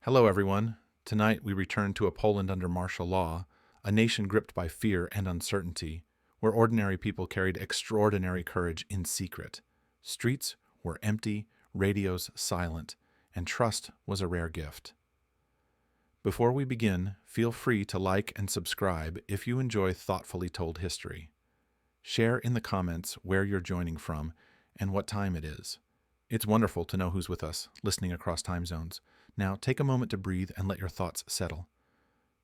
Hello, everyone. Tonight we return to a Poland under martial law, a nation gripped by fear and uncertainty, where ordinary people carried extraordinary courage in secret. Streets were empty, radios silent, and trust was a rare gift. Before we begin, feel free to like and subscribe if you enjoy thoughtfully told history. Share in the comments where you're joining from and what time it is. It's wonderful to know who's with us, listening across time zones. Now, take a moment to breathe and let your thoughts settle.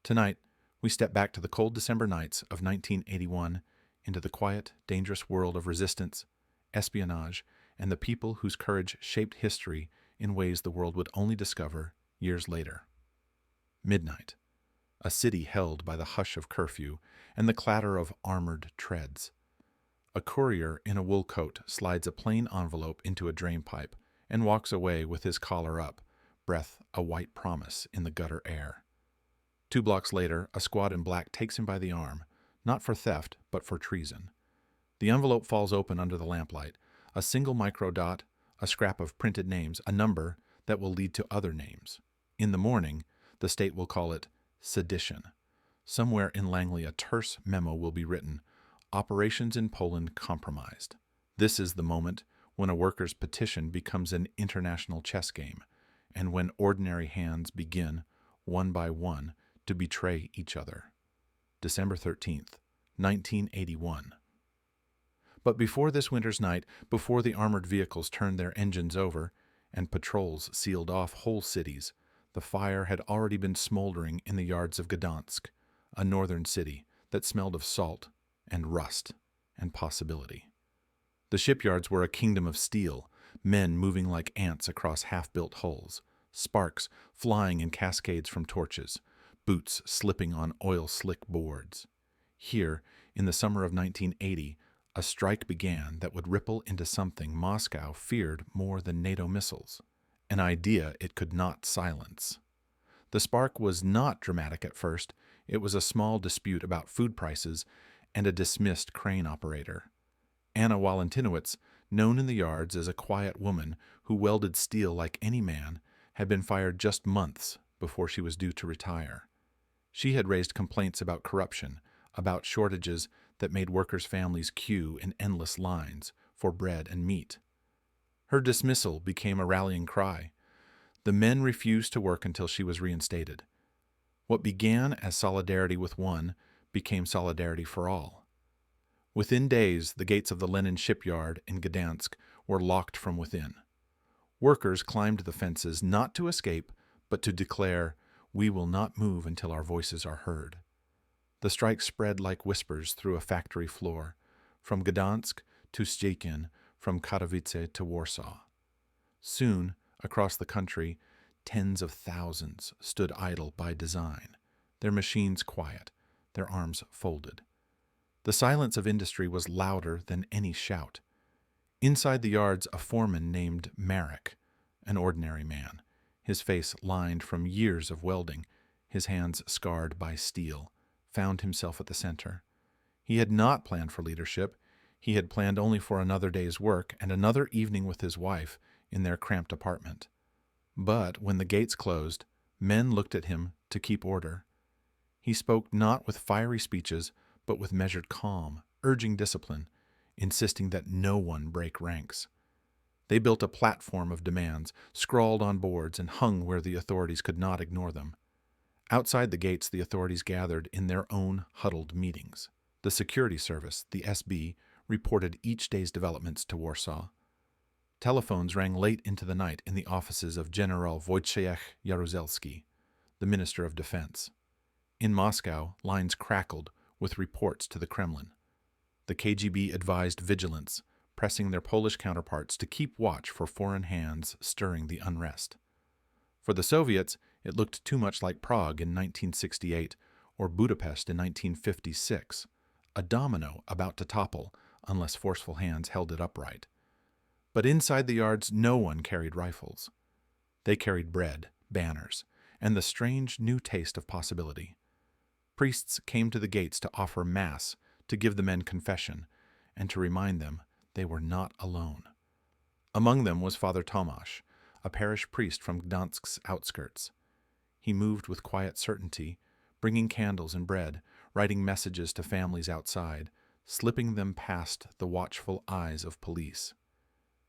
Tonight, we step back to the cold December nights of 1981 into the quiet, dangerous world of resistance, espionage, and the people whose courage shaped history in ways the world would only discover years later. Midnight, a city held by the hush of curfew and the clatter of armored treads. A courier in a wool coat slides a plain envelope into a drainpipe and walks away with his collar up, breath a white promise in the gutter air. 2 blocks later, a squad in black takes him by the arm, not for theft, but for treason. The envelope falls open under the lamplight, a single microdot, a scrap of printed names, a number that will lead to other names. In the morning, the state will call it sedition. Somewhere in Langley, a terse memo will be written, Operations in Poland compromised. This is the moment when a worker's petition becomes an international chess game, and when ordinary hands begin, one by one, to betray each other. December 13th, 1981. But before this winter's night, before the armored vehicles turned their engines over and patrols sealed off whole cities, the fire had already been smoldering in the yards of Gdansk, a northern city that smelled of salt and rust and possibility. The shipyards were a kingdom of steel, men moving like ants across half-built hulls, sparks flying in cascades from torches, boots slipping on oil-slick boards. Here, in the summer of 1980, a strike began that would ripple into something Moscow feared more than NATO missiles, an idea it could not silence. The spark was not dramatic at first. It was a small dispute about food prices and a dismissed crane operator. Anna Walentinowicz, known in the yards as a quiet woman who welded steel like any man, had been fired just months before she was due to retire. She had raised complaints about corruption, about shortages that made workers' families queue in endless lines for bread and meat. Her dismissal became a rallying cry. The men refused to work until she was reinstated. What began as solidarity with one became solidarity for all. Within days, the gates of the Lenin shipyard in Gdansk were locked from within. Workers climbed the fences not to escape, but to declare, "We will not move until our voices are heard." The strike spread like whispers through a factory floor, from Gdansk to Szczecin, from Katowice to Warsaw. Soon, across the country, tens of thousands stood idle by design, their machines quiet, their arms folded. The silence of industry was louder than any shout. Inside the yards, a foreman named Marek, an ordinary man, his face lined from years of welding, his hands scarred by steel, found himself at the center. He had not planned for leadership. He had planned only for another day's work and another evening with his wife in their cramped apartment. But when the gates closed, men looked at him to keep order. He spoke not with fiery speeches, but with measured calm, urging discipline, insisting that no one break ranks. They built a platform of demands, scrawled on boards and hung where the authorities could not ignore them. Outside the gates, the authorities gathered in their own huddled meetings. The security service, the SB, reported each day's developments to Warsaw. Telephones rang late into the night in the offices of General Wojciech Jaruzelski, the Minister of Defense. In Moscow, lines crackled with reports to the Kremlin. The KGB advised vigilance, pressing their Polish counterparts to keep watch for foreign hands stirring the unrest. For the Soviets, it looked too much like Prague in 1968 or Budapest in 1956, a domino about to topple unless forceful hands held it upright. But inside the yards, no one carried rifles. They carried bread, banners, and the strange new taste of possibility. Priests came to the gates to offer Mass, to give the men confession, and to remind them they were not alone. Among them was Father Tomasz, a parish priest from Gdansk's outskirts. He moved with quiet certainty, bringing candles and bread, writing messages to families outside, slipping them past the watchful eyes of police.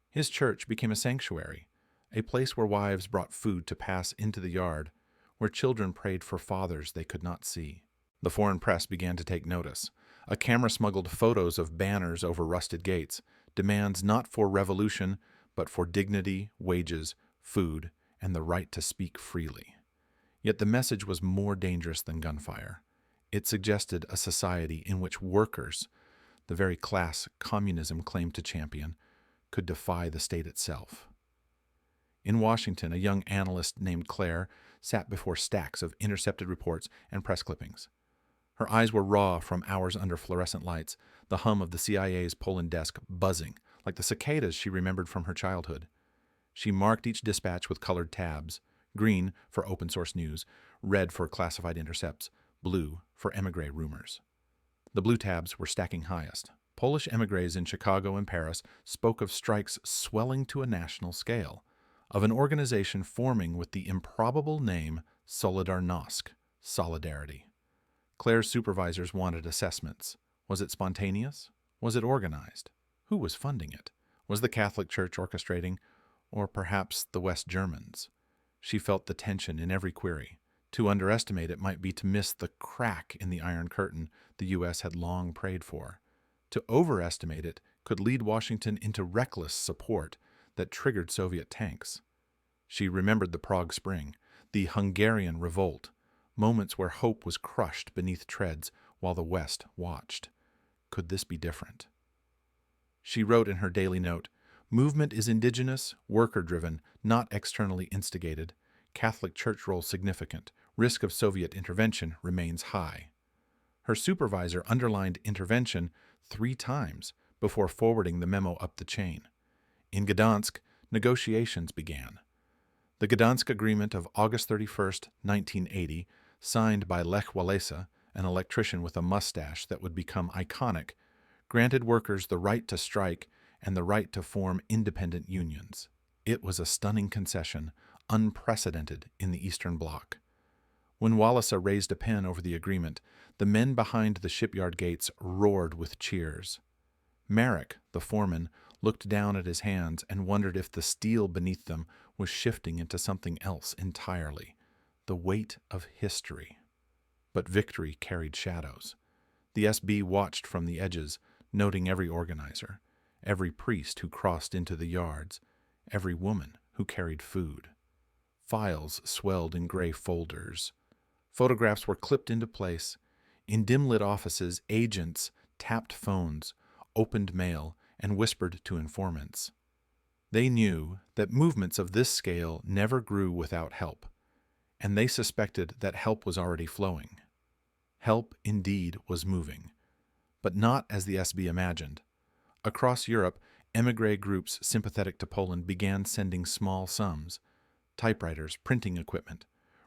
His church became a sanctuary, a place where wives brought food to pass into the yard, where children prayed for fathers they could not see. The foreign press began to take notice. A camera smuggled photos of banners over rusted gates, demands not for revolution, but for dignity, wages, food, and the right to speak freely. Yet the message was more dangerous than gunfire. It suggested a society in which workers, the very class communism claimed to champion, could defy the state itself. In Washington, a young analyst named Claire sat before stacks of intercepted reports and press clippings. Her eyes were raw from hours under fluorescent lights, the hum of the CIA's Poland desk buzzing, like the cicadas she remembered from her childhood. She marked each dispatch with colored tabs, green for open-source news, red for classified intercepts, blue for émigré rumors. The blue tabs were stacking highest. Polish émigrés in Chicago and Paris spoke of strikes swelling to a national scale, of an organization forming with the improbable name Solidarność, Solidarity. Claire's supervisors wanted assessments. Was it spontaneous? Was it organized? Who was funding it? Was the Catholic Church orchestrating, or perhaps the West Germans? She felt the tension in every query. To underestimate it might be to miss the crack in the Iron Curtain the U.S. had long prayed for. To overestimate it could lead Washington into reckless support that triggered Soviet tanks. She remembered the Prague Spring, the Hungarian Revolt, moments where hope was crushed beneath treads while the West watched. Could this be different? She wrote in her daily note, "Movement is indigenous, worker-driven, not externally instigated. Catholic Church role significant. Risk of Soviet intervention remains high." Her supervisor underlined intervention 3 times before forwarding the memo up the chain. In Gdansk, negotiations began. The Gdansk Agreement of August 31, 1980, signed by Lech Walesa, an electrician with a mustache that would become iconic, granted workers the right to strike and the right to form independent unions. It was a stunning concession, unprecedented in the Eastern Bloc. When Walesa raised a pen over the agreement, the men behind the shipyard gates roared with cheers. Marek, the foreman, looked down at his hands and wondered if the steel beneath them was shifting into something else entirely, the weight of history. But victory carried shadows. The SB watched from the edges, noting every organizer, every priest who crossed into the yards, every woman who carried food. Files swelled in gray folders. Photographs were clipped into place. In dim-lit offices, agents tapped phones, opened mail, and whispered to informants. They knew that movements of this scale never grew without help, and they suspected that help was already flowing. Help indeed was moving, but not as the SB imagined. Across Europe, émigré groups sympathetic to Poland began sending small sums: typewriters, printing equipment,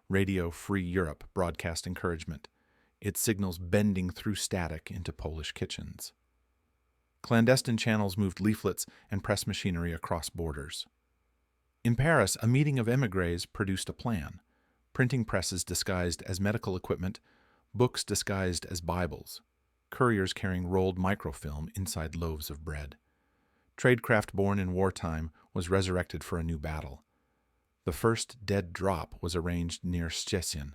Radio Free Europe broadcast encouragement, its signals bending through static into Polish kitchens. Clandestine channels moved leaflets and press machinery across borders. In Paris, a meeting of émigrés produced a plan: printing presses disguised as medical equipment, books disguised as Bibles, couriers carrying rolled microfilm inside loaves of bread. Tradecraft born in wartime was resurrected for a new battle. The first dead drop was arranged near Szczecin.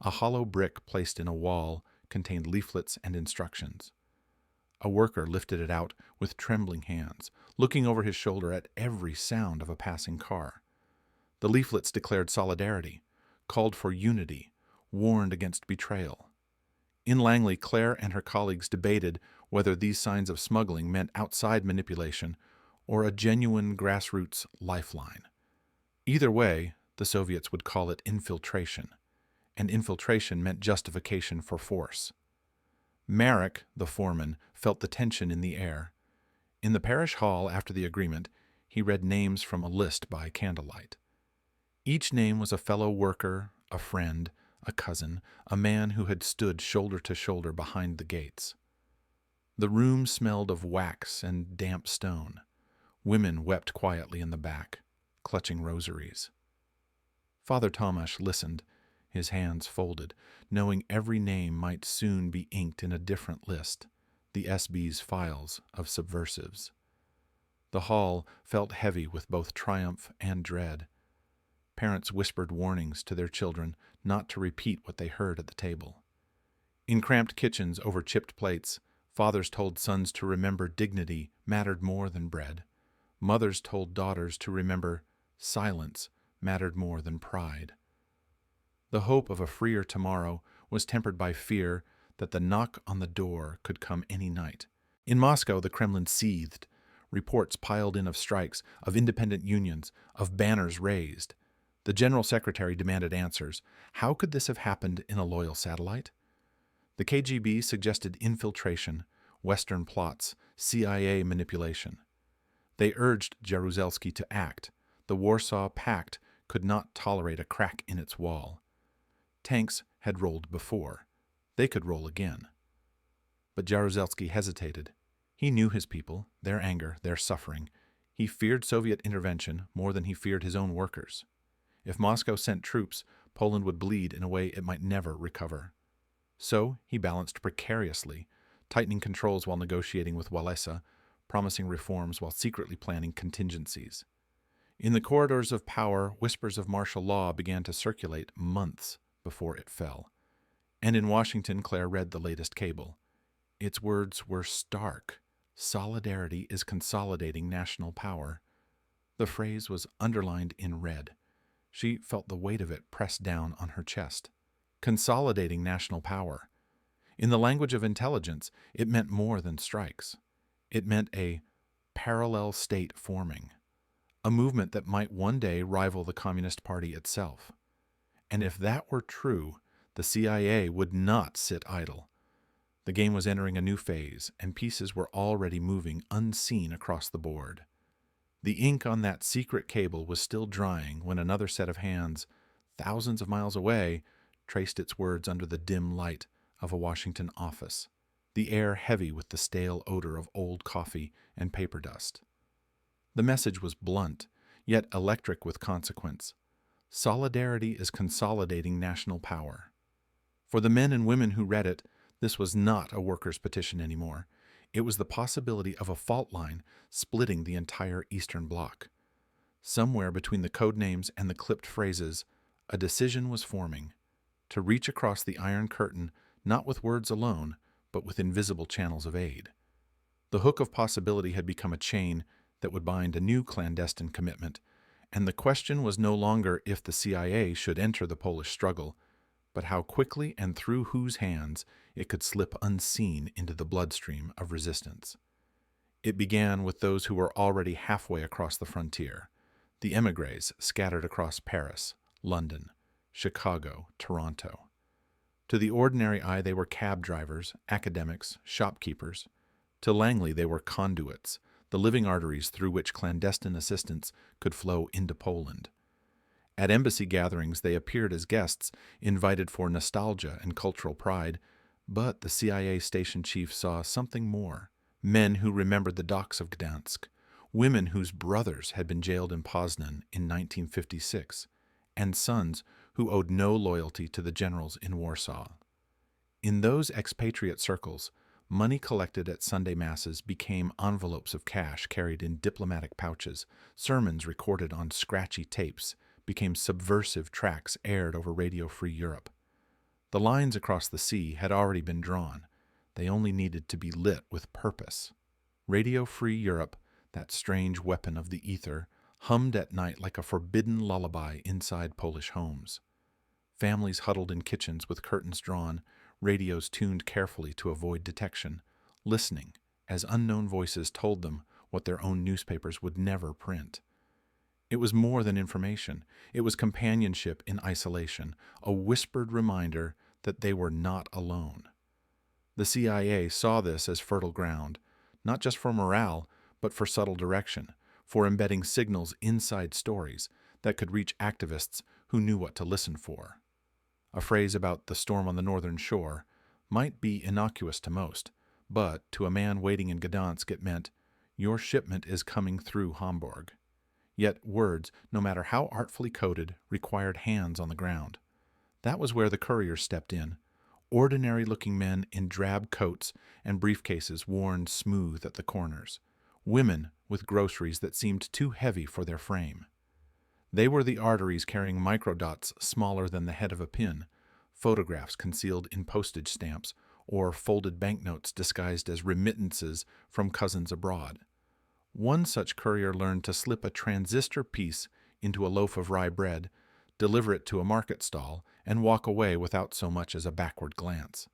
A hollow brick placed in a wall contained leaflets and instructions. A worker lifted it out with trembling hands, looking over his shoulder at every sound of a passing car. The leaflets declared solidarity, called for unity, warned against betrayal. In Langley, Claire and her colleagues debated whether these signs of smuggling meant outside manipulation or a genuine grassroots lifeline. Either way, the Soviets would call it infiltration, and infiltration meant justification for force. Marek, the foreman, felt the tension in the air. In the parish hall after the agreement, he read names from a list by candlelight. Each name was a fellow worker, a friend, a cousin, a man who had stood shoulder to shoulder behind the gates. The room smelled of wax and damp stone. Women wept quietly in the back, clutching rosaries. Father Tomasz listened, his hands folded, knowing every name might soon be inked in a different list, the SB's files of subversives. The hall felt heavy with both triumph and dread. Parents whispered warnings to their children not to repeat what they heard at the table. In cramped kitchens over chipped plates, fathers told sons to remember dignity mattered more than bread. Mothers told daughters to remember silence mattered more than pride. The hope of a freer tomorrow was tempered by fear that the knock on the door could come any night. In Moscow, the Kremlin seethed. Reports piled in of strikes, of independent unions, of banners raised. The General Secretary demanded answers. How could this have happened in a loyal satellite? The KGB suggested infiltration, Western plots, CIA manipulation. They urged Jaruzelski to act. The Warsaw Pact could not tolerate a crack in its wall. Tanks had rolled before. They could roll again. But Jaruzelski hesitated. He knew his people, their anger, their suffering. He feared Soviet intervention more than he feared his own workers. If Moscow sent troops, Poland would bleed in a way it might never recover. So he balanced precariously, tightening controls while negotiating with Walesa, promising reforms while secretly planning contingencies. In the corridors of power, whispers of martial law began to circulate months before it fell. And in Washington, Claire read the latest cable. Its words were stark. Solidarity is consolidating national power. The phrase was underlined in red. She felt the weight of it pressed down on her chest. Consolidating national power. In the language of intelligence, it meant more than strikes. It meant a parallel state forming, a movement that might one day rival the Communist Party itself. And if that were true, the CIA would not sit idle. The game was entering a new phase, and pieces were already moving unseen across the board. The ink on that secret cable was still drying when another set of hands, thousands of miles away, traced its words under the dim light of a Washington office, the air heavy with the stale odor of old coffee and paper dust. The message was blunt, yet electric with consequence. Solidarity is consolidating national power. For the men and women who read it, this was not a workers' petition anymore. It was the possibility of a fault line splitting the entire Eastern Bloc. Somewhere between the code names and the clipped phrases, a decision was forming, to reach across the Iron Curtain not with words alone, but with invisible channels of aid. The hook of possibility had become a chain that would bind a new clandestine commitment, and the question was no longer if the CIA should enter the Polish struggle, but how quickly and through whose hands it could slip unseen into the bloodstream of resistance. It began with those who were already halfway across the frontier, the émigrés scattered across Paris, London, Chicago, Toronto. To the ordinary eye they were cab drivers, academics, shopkeepers. To Langley they were conduits, the living arteries through which clandestine assistance could flow into Poland. At embassy gatherings they appeared as guests, invited for nostalgia and cultural pride, but the CIA station chief saw something more. Men who remembered the docks of Gdansk, women whose brothers had been jailed in Poznan in 1956, and sons who owed no loyalty to the generals in Warsaw. In those expatriate circles, money collected at Sunday masses became envelopes of cash carried in diplomatic pouches, sermons recorded on scratchy tapes became subversive tracks aired over Radio Free Europe. The lines across the sea had already been drawn. They only needed to be lit with purpose. Radio Free Europe, that strange weapon of the ether, hummed at night like a forbidden lullaby inside Polish homes. Families huddled in kitchens with curtains drawn, radios tuned carefully to avoid detection, listening as unknown voices told them what their own newspapers would never print. It was more than information. It was companionship in isolation, a whispered reminder that they were not alone. The CIA saw this as fertile ground, not just for morale, but for subtle direction, for embedding signals inside stories that could reach activists who knew what to listen for. A phrase about the storm on the northern shore might be innocuous to most, but to a man waiting in Gdansk it meant, "Your shipment is coming through Hamburg." Yet words, no matter how artfully coded, required hands on the ground. That was where the couriers stepped in. Ordinary-looking men in drab coats and briefcases worn smooth at the corners. Women with groceries that seemed too heavy for their frame. They were the arteries carrying microdots smaller than the head of a pin, photographs concealed in postage stamps, or folded banknotes disguised as remittances from cousins abroad. One such courier learned to slip a transistor piece into a loaf of rye bread, deliver it to a market stall, and walk away without so much as a backward glance.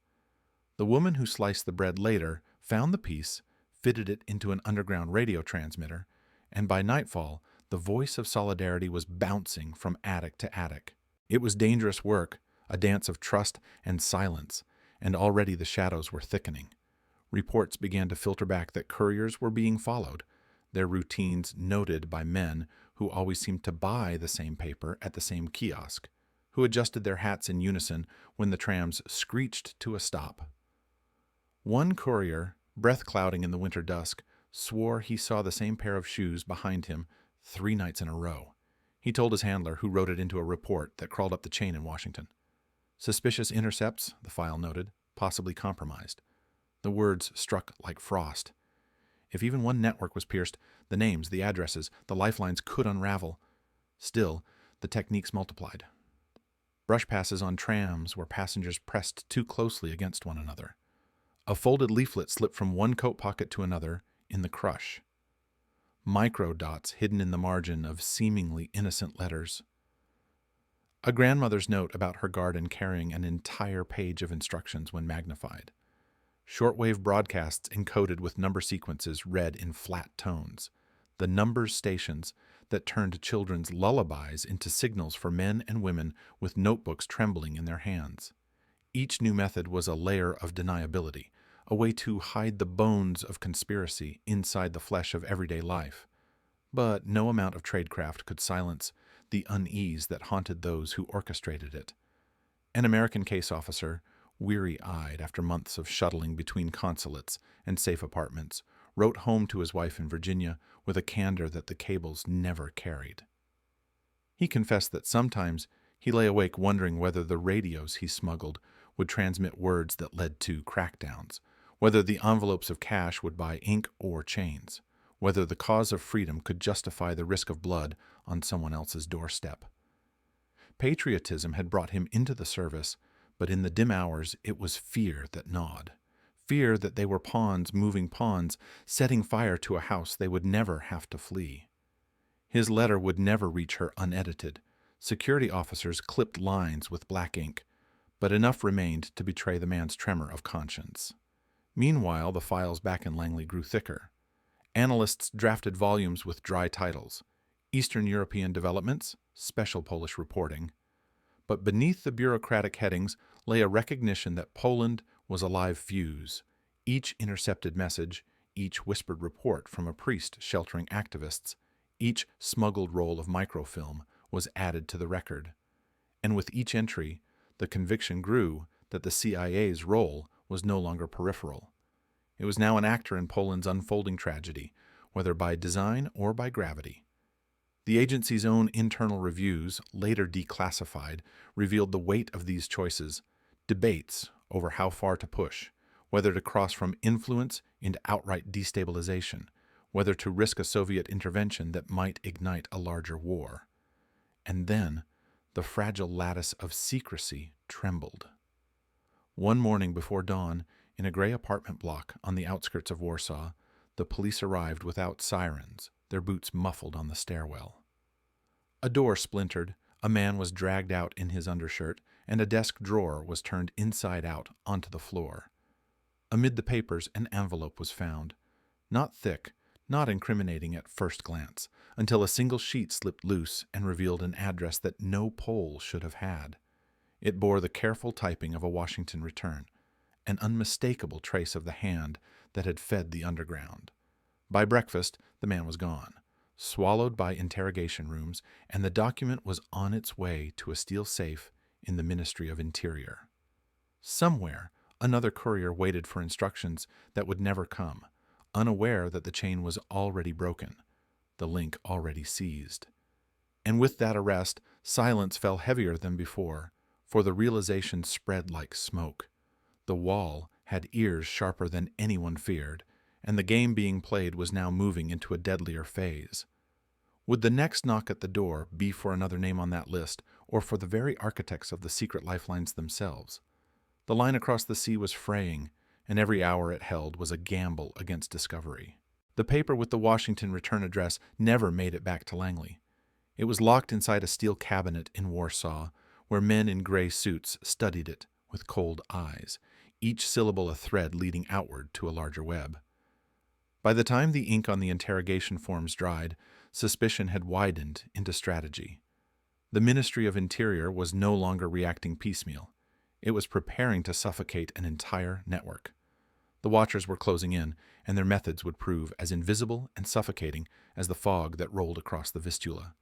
The woman who sliced the bread later found the piece, fitted it into an underground radio transmitter, and by nightfall, the voice of solidarity was bouncing from attic to attic. It was dangerous work, a dance of trust and silence, and already the shadows were thickening. Reports began to filter back that couriers were being followed, their routines noted by men who always seemed to buy the same paper at the same kiosk, who adjusted their hats in unison when the trams screeched to a stop. One courier, breath clouding in the winter dusk, swore he saw the same pair of shoes behind him 3 nights in a row. He told his handler, who wrote it into a report that crawled up the chain in Washington. Suspicious intercepts, the file noted, possibly compromised. The words struck like frost. If even one network was pierced, the names, the addresses, the lifelines could unravel. Still, the techniques multiplied. Brush passes on trams where passengers pressed too closely against one another. A folded leaflet slipped from one coat pocket to another in the crush. Microdots hidden in the margin of seemingly innocent letters. A grandmother's note about her garden carrying an entire page of instructions when magnified. Shortwave broadcasts encoded with number sequences read in flat tones. The numbers stations that turned children's lullabies into signals for men and women with notebooks trembling in their hands. Each new method was a layer of deniability, a way to hide the bones of conspiracy inside the flesh of everyday life. But no amount of tradecraft could silence the unease that haunted those who orchestrated it. An American case officer, weary-eyed after months of shuttling between consulates and safe apartments, wrote home to his wife in Virginia with a candor that the cables never carried. He confessed that sometimes he lay awake wondering whether the radios he smuggled would transmit words that led to crackdowns, whether the envelopes of cash would buy ink or chains, whether the cause of freedom could justify the risk of blood on someone else's doorstep. Patriotism had brought him into the service, but in the dim hours it was fear that gnawed. Fear that they were pawns moving pawns, setting fire to a house they would never have to flee. His letter would never reach her unedited. Security officers clipped lines with black ink, but enough remained to betray the man's tremor of conscience. Meanwhile, the files back in Langley grew thicker. Analysts drafted volumes with dry titles: Eastern European Developments, Special Polish Reporting. But beneath the bureaucratic headings lay a recognition that Poland was a live fuse. Each intercepted message, each whispered report from a priest sheltering activists, each smuggled roll of microfilm was added to the record. And with each entry, the conviction grew that the CIA's role was no longer peripheral. It was now an actor in Poland's unfolding tragedy, whether by design or by gravity. The agency's own internal reviews, later declassified, revealed the weight of these choices, debates over how far to push, whether to cross from influence into outright destabilization, whether to risk a Soviet intervention that might ignite a larger war. And then, the fragile lattice of secrecy trembled. One morning before dawn, in a gray apartment block on the outskirts of Warsaw, the police arrived without sirens, their boots muffled on the stairwell. A door splintered, a man was dragged out in his undershirt, and a desk drawer was turned inside out onto the floor. Amid the papers, an envelope was found. Not thick, not incriminating at first glance, until a single sheet slipped loose and revealed an address that no Pole should have had. It bore the careful typing of a Washington return, an unmistakable trace of the hand that had fed the underground. By breakfast, the man was gone, swallowed by interrogation rooms, and the document was on its way to a steel safe in the Ministry of Interior. Somewhere, another courier waited for instructions that would never come, unaware that the chain was already broken, the link already seized. And with that arrest, silence fell heavier than before, for the realization spread like smoke. The wall had ears sharper than anyone feared, and the game being played was now moving into a deadlier phase. Would the next knock at the door be for another name on that list, or for the very architects of the secret lifelines themselves? The line across the sea was fraying, and every hour it held was a gamble against discovery. The paper with the Washington return address never made it back to Langley. It was locked inside a steel cabinet in Warsaw, where men in gray suits studied it with cold eyes, each syllable a thread leading outward to a larger web. By the time the ink on the interrogation forms dried, suspicion had widened into strategy. The Ministry of Interior was no longer reacting piecemeal. It was preparing to suffocate an entire network. The watchers were closing in, and their methods would prove as invisible and suffocating as the fog that rolled across the Vistula.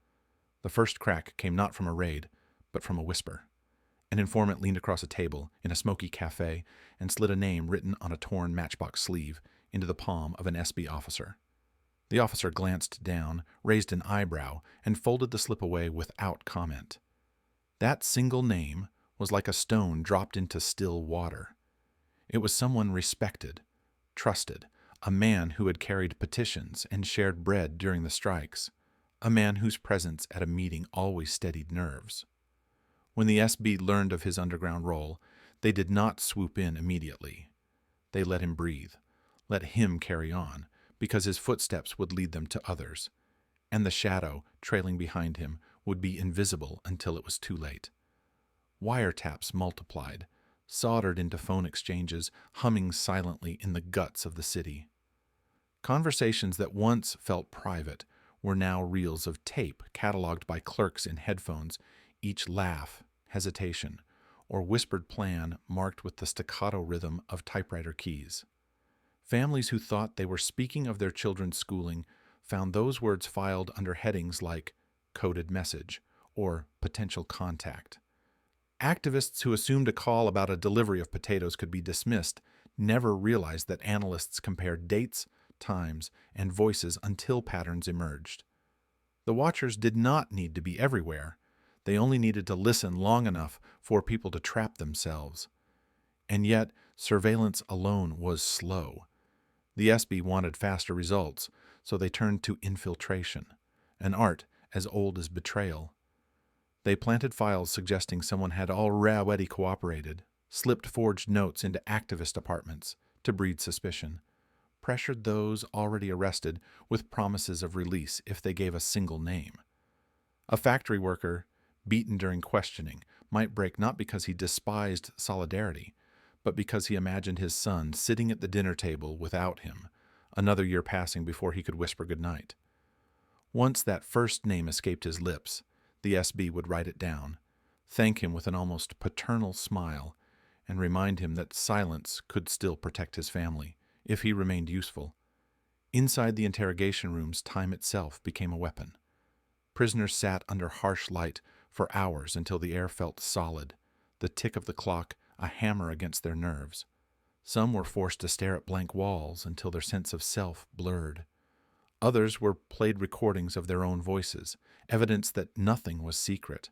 The first crack came not from a raid, but from a whisper. An informant leaned across a table in a smoky cafe and slid a name written on a torn matchbox sleeve into the palm of an SB officer. The officer glanced down, raised an eyebrow, and folded the slip away without comment. That single name was like a stone dropped into still water. It was someone respected, trusted, a man who had carried petitions and shared bread during the strikes, a man whose presence at a meeting always steadied nerves. When the SB learned of his underground role, they did not swoop in immediately. They let him breathe, let him carry on, because his footsteps would lead them to others, and the shadow trailing behind him would be invisible until it was too late. Wiretaps multiplied, soldered into phone exchanges, humming silently in the guts of the city. Conversations that once felt private were now reels of tape cataloged by clerks in headphones, each laugh, hesitation, or whispered plan marked with the staccato rhythm of typewriter keys. Families who thought they were speaking of their children's schooling found those words filed under headings like coded message or potential contact. Activists who assumed a call about a delivery of potatoes could be dismissed never realized that analysts compared dates, times, and voices until patterns emerged. The watchers did not need to be everywhere. They only needed to listen long enough for people to trap themselves. And yet, surveillance alone was slow. The SB wanted faster results, so they turned to infiltration, an art as old as betrayal. They planted files suggesting someone had already cooperated, slipped forged notes into activist apartments to breed suspicion, pressured those already arrested with promises of release if they gave a single name. A factory worker, beaten during questioning, might break not because he despised solidarity, but because he imagined his son sitting at the dinner table without him, another year passing before he could whisper goodnight. Once that first name escaped his lips, the SB would write it down, thank him with an almost paternal smile, and remind him that silence could still protect his family, if he remained useful. Inside the interrogation rooms, time itself became a weapon. Prisoners sat under harsh light for hours until the air felt solid, the tick of the clock a hammer against their nerves. Some were forced to stare at blank walls until their sense of self blurred. Others were played recordings of their own voices, evidence that nothing was secret.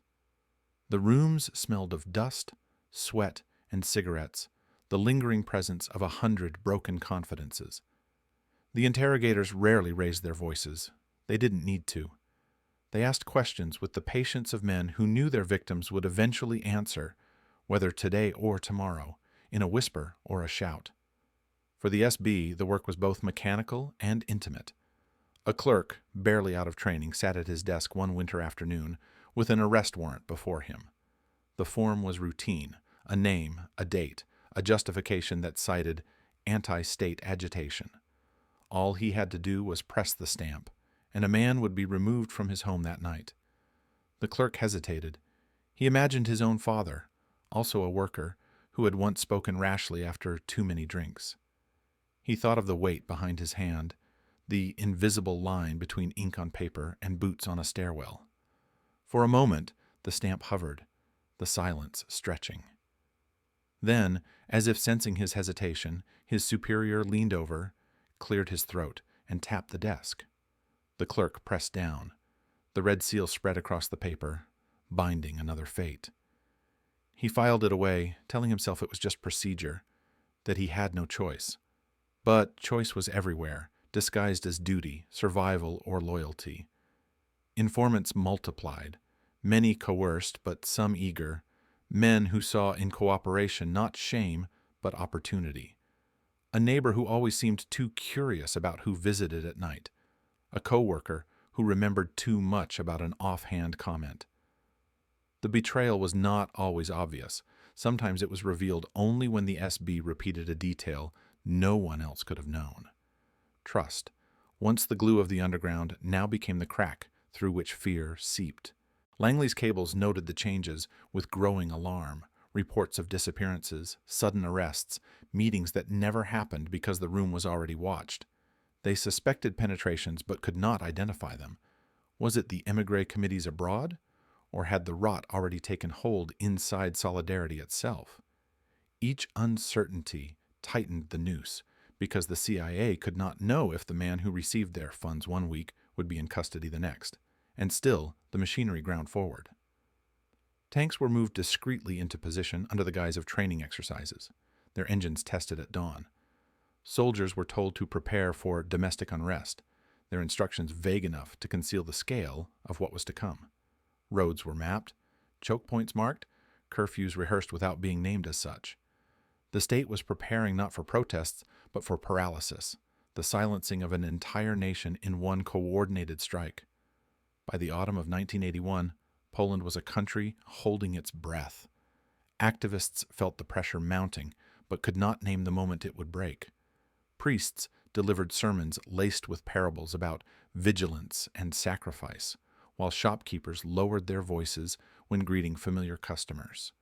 The rooms smelled of dust, sweat, and cigarettes, the lingering presence of 100 broken confidences. The interrogators rarely raised their voices. They didn't need to. They asked questions with the patience of men who knew their victims would eventually answer, whether today or tomorrow, in a whisper or a shout. For the SB, the work was both mechanical and intimate. A clerk, barely out of training, sat at his desk one winter afternoon with an arrest warrant before him. The form was routine, a name, a date, a justification that cited anti-state agitation. All he had to do was press the stamp, and a man would be removed from his home that night. The clerk hesitated. He imagined his own father, also a worker, who had once spoken rashly after too many drinks. He thought of the weight behind his hand, the invisible line between ink on paper and boots on a stairwell. For a moment, the stamp hovered, the silence stretching. Then, as if sensing his hesitation, his superior leaned over, cleared his throat, and tapped the desk. The clerk pressed down. The red seal spread across the paper, binding another fate. He filed it away, telling himself it was just procedure, that he had no choice. But choice was everywhere, disguised as duty, survival, or loyalty. Informants multiplied, many coerced, but some eager, men who saw in cooperation not shame, but opportunity. A neighbor who always seemed too curious about who visited at night. A coworker who remembered too much about an offhand comment. The betrayal was not always obvious. Sometimes it was revealed only when the SB repeated a detail no one else could have known. Trust, once the glue of the underground, now became the crack through which fear seeped. Langley's cables noted the changes with growing alarm, reports of disappearances, sudden arrests, meetings that never happened because the room was already watched. They suspected penetrations but could not identify them. Was it the émigré committees abroad? Or had the rot already taken hold inside Solidarity itself? Each uncertainty tightened the noose, because the CIA could not know if the man who received their funds one week would be in custody the next, and still the machinery ground forward. Tanks were moved discreetly into position under the guise of training exercises, their engines tested at dawn. Soldiers were told to prepare for domestic unrest, their instructions vague enough to conceal the scale of what was to come. Roads were mapped, choke points marked, curfews rehearsed without being named as such. The state was preparing not for protests, but for paralysis, the silencing of an entire nation in one coordinated strike. By the autumn of 1981, Poland was a country holding its breath. Activists felt the pressure mounting, but could not name the moment it would break. Priests delivered sermons laced with parables about vigilance and sacrifice, while shopkeepers lowered their voices when greeting familiar customers.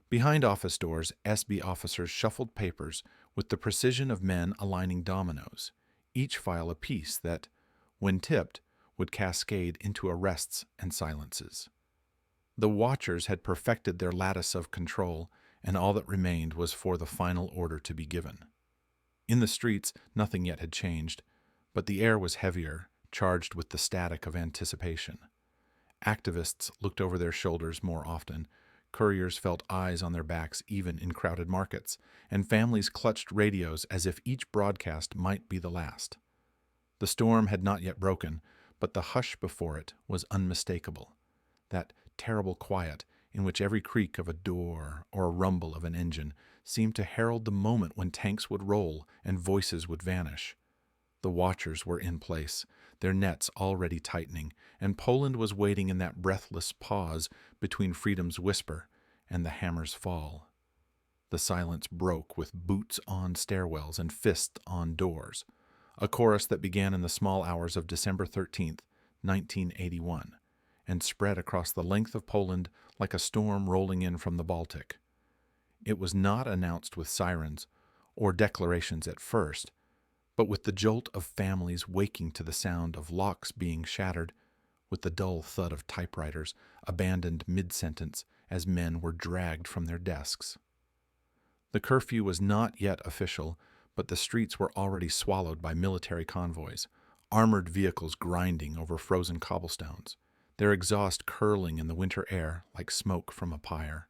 Behind office doors, SB officers shuffled papers with the precision of men aligning dominoes, each file a piece that, when tipped, would cascade into arrests and silences. The watchers had perfected their lattice of control, and all that remained was for the final order to be given. In the streets, nothing yet had changed, but the air was heavier, charged with the static of anticipation. Activists looked over their shoulders more often, couriers felt eyes on their backs even in crowded markets, and families clutched radios as if each broadcast might be the last. The storm had not yet broken, but the hush before it was unmistakable, that terrible quiet in which every creak of a door or a rumble of an engine seemed to herald the moment when tanks would roll and voices would vanish. The watchers were in place, their nets already tightening, and Poland was waiting in that breathless pause between freedom's whisper and the hammer's fall. The silence broke with boots on stairwells and fists on doors, a chorus that began in the small hours of December 13th, 1981, and spread across the length of Poland like a storm rolling in from the Baltic. It was not announced with sirens or declarations at first, but with the jolt of families waking to the sound of locks being shattered, with the dull thud of typewriters abandoned mid-sentence as men were dragged from their desks. The curfew was not yet official, but the streets were already swallowed by military convoys, armored vehicles grinding over frozen cobblestones, their exhaust curling in the winter air like smoke from a pyre.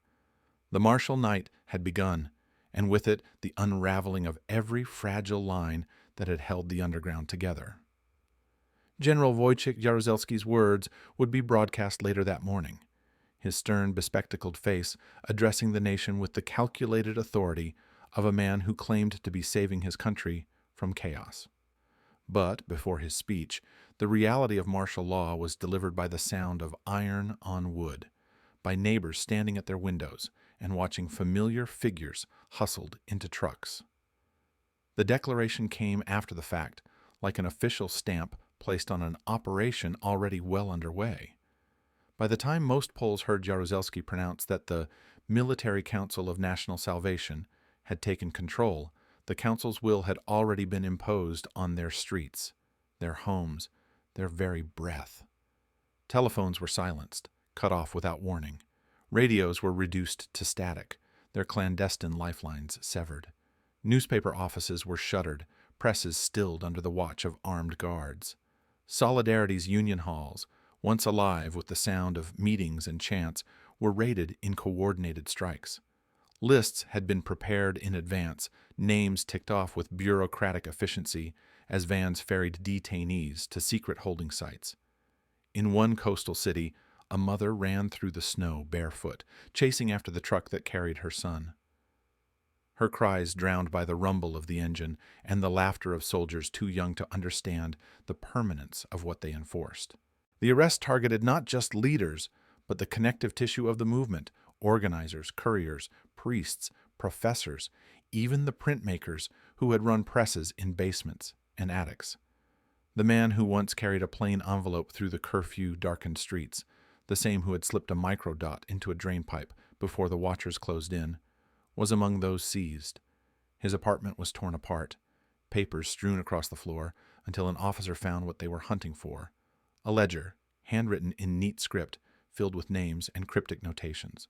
The martial night had begun, and with it the unraveling of every fragile line that had held the underground together. General Wojciech Jaruzelski's words would be broadcast later that morning, his stern, bespectacled face addressing the nation with the calculated authority of a man who claimed to be saving his country from chaos. But, before his speech, the reality of martial law was delivered by the sound of iron on wood, by neighbors standing at their windows and watching familiar figures hustled into trucks. The declaration came after the fact, like an official stamp placed on an operation already well underway. By the time most Poles heard Jaruzelski pronounce that the Military Council of National Salvation had taken control, the council's will had already been imposed on their streets, their homes, their very breath. Telephones were silenced, cut off without warning. Radios were reduced to static, their clandestine lifelines severed. Newspaper offices were shuttered, presses stilled under the watch of armed guards. Solidarity's union halls, once alive with the sound of meetings and chants, were raided in coordinated strikes. Lists had been prepared in advance, names ticked off with bureaucratic efficiency as vans ferried detainees to secret holding sites. In one coastal city, a mother ran through the snow barefoot, chasing after the truck that carried her son. Her cries drowned by the rumble of the engine and the laughter of soldiers too young to understand the permanence of what they enforced. The arrest targeted not just leaders, but the connective tissue of the movement: organizers, couriers, priests, professors, even the printmakers who had run presses in basements and attics. The man who once carried a plain envelope through the curfew-darkened streets, the same who had slipped a microdot into a drainpipe before the watchers closed in, was among those seized. His apartment was torn apart, papers strewn across the floor until an officer found what they were hunting for: a ledger, handwritten in neat script, filled with names and cryptic notations.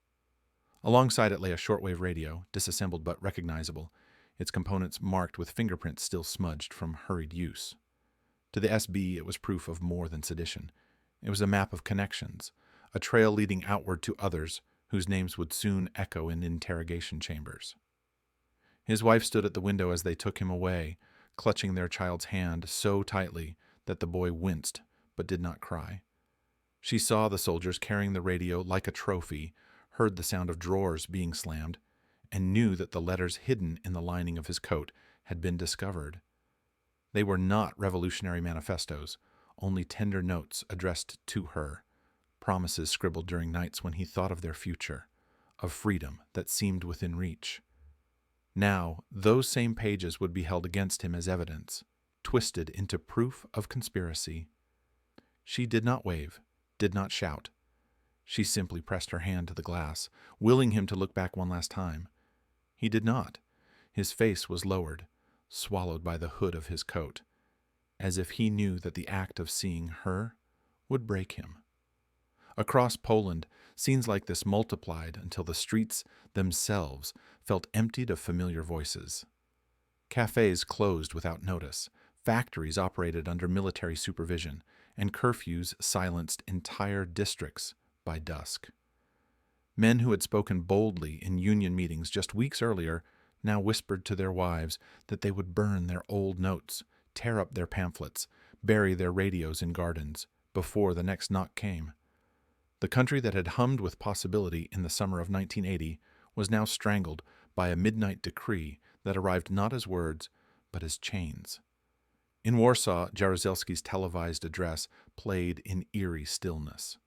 Alongside it lay a shortwave radio, disassembled but recognizable, its components marked with fingerprints still smudged from hurried use. To the SB, it was proof of more than sedition. It was a map of connections, a trail leading outward to others whose names would soon echo in interrogation chambers. His wife stood at the window as they took him away, clutching their child's hand so tightly that the boy winced but did not cry. She saw the soldiers carrying the radio like a trophy, heard the sound of drawers being slammed, and knew that the letters hidden in the lining of his coat had been discovered. They were not revolutionary manifestos, only tender notes addressed to her, promises scribbled during nights when he thought of their future, of freedom that seemed within reach. Now, those same pages would be held against him as evidence, twisted into proof of conspiracy. She did not wave, did not shout. She simply pressed her hand to the glass, willing him to look back one last time. He did not. His face was lowered, swallowed by the hood of his coat, as if he knew that the act of seeing her would break him. Across Poland, scenes like this multiplied until the streets themselves felt emptied of familiar voices. Cafes closed without notice, factories operated under military supervision, and curfews silenced entire districts by dusk. Men who had spoken boldly in union meetings just weeks earlier now whispered to their wives that they would burn their old notes, tear up their pamphlets, bury their radios in gardens before the next knock came. The country that had hummed with possibility in the summer of 1980 was now strangled by a midnight decree that arrived not as words, but as chains. In Warsaw, Jaruzelski's televised address played in eerie stillness.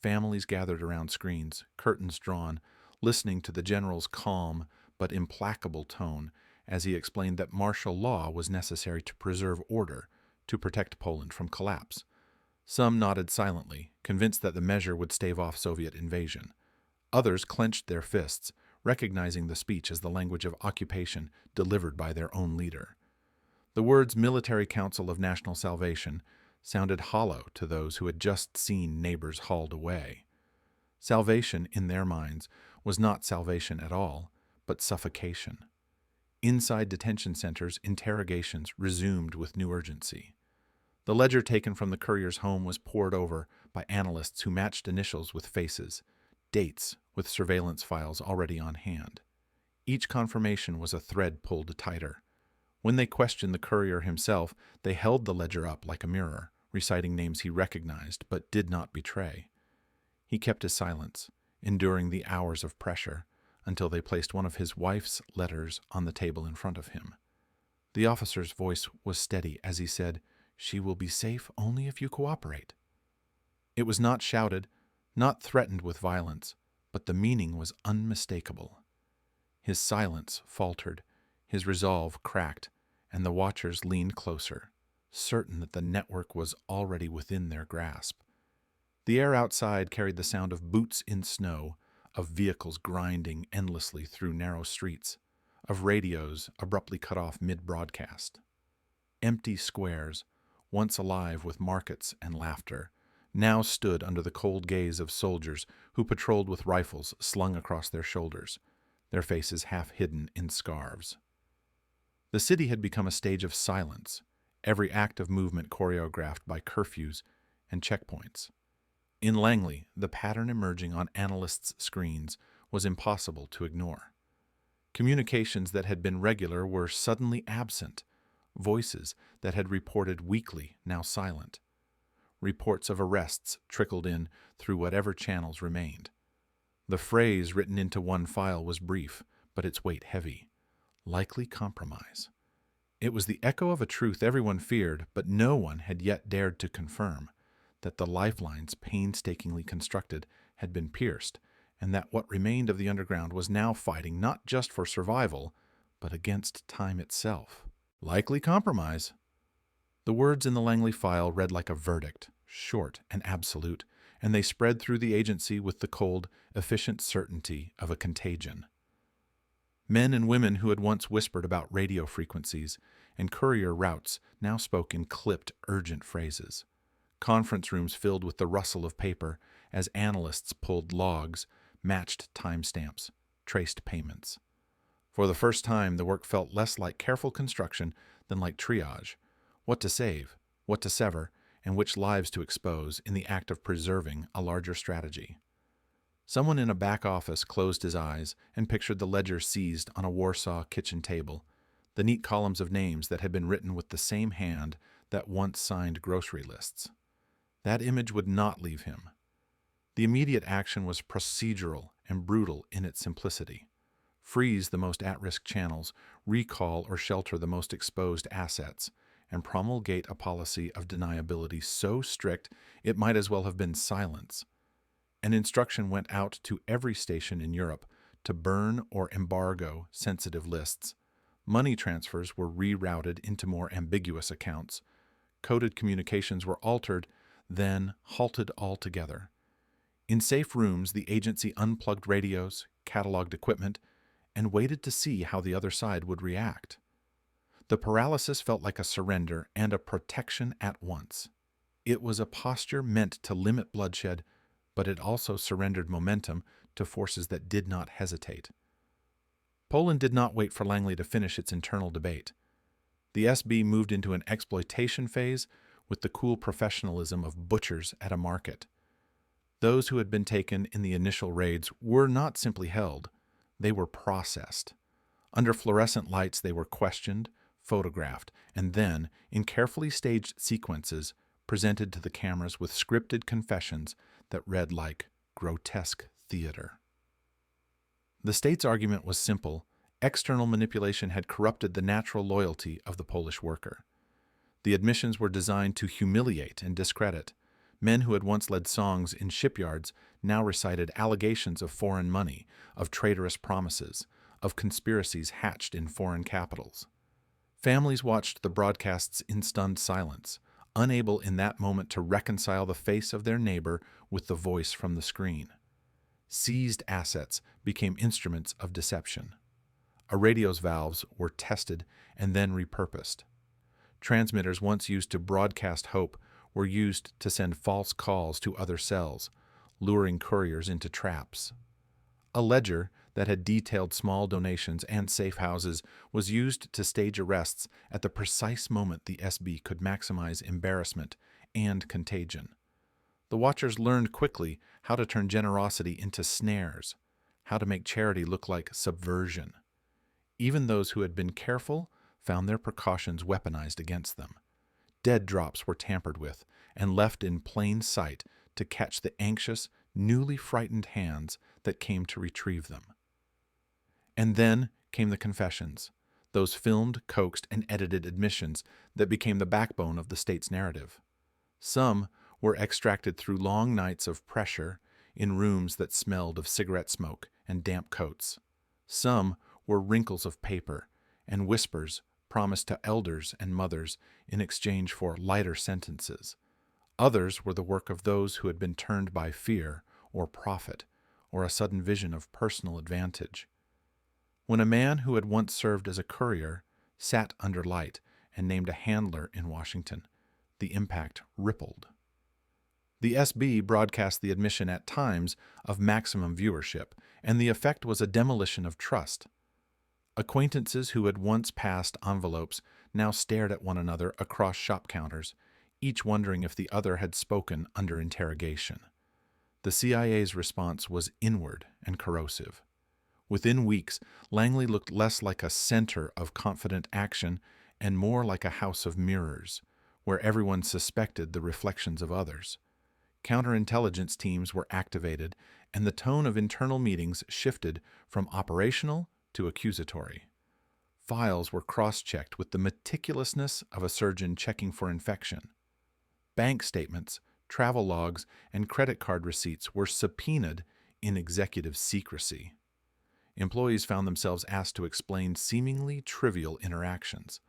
Families gathered around screens, curtains drawn, listening to the general's calm but implacable tone as he explained that martial law was necessary to preserve order, to protect Poland from collapse. Some nodded silently, convinced that the measure would stave off Soviet invasion. Others clenched their fists, recognizing the speech as the language of occupation delivered by their own leader. The words Military Council of National Salvation sounded hollow to those who had just seen neighbors hauled away. Salvation, in their minds, was not salvation at all, but suffocation. Inside detention centers, interrogations resumed with new urgency. The ledger taken from the courier's home was pored over by analysts who matched initials with faces, dates with surveillance files already on hand. Each confirmation was a thread pulled tighter. When they questioned the courier himself, they held the ledger up like a mirror, reciting names he recognized but did not betray. He kept his silence, enduring the hours of pressure, until they placed one of his wife's letters on the table in front of him. The officer's voice was steady as he said, "She will be safe only if you cooperate." It was not shouted, not threatened with violence, but the meaning was unmistakable. His silence faltered, his resolve cracked, and the watchers leaned closer, certain that the network was already within their grasp. The air outside carried the sound of boots in snow, of vehicles grinding endlessly through narrow streets, of radios abruptly cut off mid-broadcast. Empty squares, once alive with markets and laughter, now stood under the cold gaze of soldiers who patrolled with rifles slung across their shoulders, their faces half hidden in scarves. The city had become a stage of silence, every act of movement choreographed by curfews and checkpoints. In Langley, the pattern emerging on analysts' screens was impossible to ignore. Communications that had been regular were suddenly absent, voices that had reported weekly now silent. Reports of arrests trickled in through whatever channels remained. The phrase written into one file was brief, but its weight heavy. Likely compromise. It was the echo of a truth everyone feared, but no one had yet dared to confirm, that the lifelines painstakingly constructed had been pierced, and that what remained of the underground was now fighting not just for survival, but against time itself. Likely compromise. The words in the Langley file read like a verdict, short and absolute, and they spread through the agency with the cold, efficient certainty of a contagion. Men and women who had once whispered about radio frequencies and courier routes now spoke in clipped, urgent phrases. Conference rooms filled with the rustle of paper as analysts pulled logs, matched timestamps, traced payments. For the first time, the work felt less like careful construction than like triage. What to save, what to sever, and which lives to expose in the act of preserving a larger strategy. Someone in a back office closed his eyes and pictured the ledger seized on a Warsaw kitchen table, the neat columns of names that had been written with the same hand that once signed grocery lists. That image would not leave him. The immediate action was procedural and brutal in its simplicity. Freeze the most at-risk channels, recall or shelter the most exposed assets, and promulgate a policy of deniability so strict it might as well have been silence. An instruction went out to every station in Europe to burn or embargo sensitive lists. Money transfers were rerouted into more ambiguous accounts. Coded communications were altered, then halted altogether. In safe rooms, the agency unplugged radios, cataloged equipment, and waited to see how the other side would react. The paralysis felt like a surrender and a protection at once. It was a posture meant to limit bloodshed, but it also surrendered momentum to forces that did not hesitate. Poland did not wait for Langley to finish its internal debate. The SB moved into an exploitation phase with the cool professionalism of butchers at a market. Those who had been taken in the initial raids were not simply held, they were processed. Under fluorescent lights, they were questioned, photographed, and then, in carefully staged sequences, presented to the cameras with scripted confessions that read like grotesque theater. The state's argument was simple. External manipulation had corrupted the natural loyalty of the Polish worker. The admissions were designed to humiliate and discredit. Men who had once led songs in shipyards now recited allegations of foreign money, of traitorous promises, of conspiracies hatched in foreign capitals. Families watched the broadcasts in stunned silence, unable in that moment to reconcile the face of their neighbor with the voice from the screen. Seized assets became instruments of deception. A radio's valves were tested and then repurposed. Transmitters once used to broadcast hope were used to send false calls to other cells, luring couriers into traps. A ledger that had detailed small donations and safe houses was used to stage arrests at the precise moment the SB could maximize embarrassment and contagion. The watchers learned quickly how to turn generosity into snares, how to make charity look like subversion. Even those who had been careful found their precautions weaponized against them. Dead drops were tampered with and left in plain sight to catch the anxious, newly frightened hands that came to retrieve them. And then came the confessions, those filmed, coaxed, and edited admissions that became the backbone of the state's narrative. Some were extracted through long nights of pressure in rooms that smelled of cigarette smoke and damp coats. Some were wrinkles of paper and whispers promised to elders and mothers in exchange for lighter sentences. Others were the work of those who had been turned by fear or profit or a sudden vision of personal advantage. When a man who had once served as a courier sat under light and named a handler in Washington, the impact rippled. The SB broadcast the admission at times of maximum viewership, and the effect was a demolition of trust. Acquaintances who had once passed envelopes now stared at one another across shop counters, each wondering if the other had spoken under interrogation. The CIA's response was inward and corrosive. Within weeks, Langley looked less like a center of confident action and more like a house of mirrors, where everyone suspected the reflections of others. Counterintelligence teams were activated, and the tone of internal meetings shifted from operational to accusatory. Files were cross-checked with the meticulousness of a surgeon checking for infection. Bank statements, travel logs, and credit card receipts were subpoenaed in executive secrecy. Employees found themselves asked to explain seemingly trivial interactions: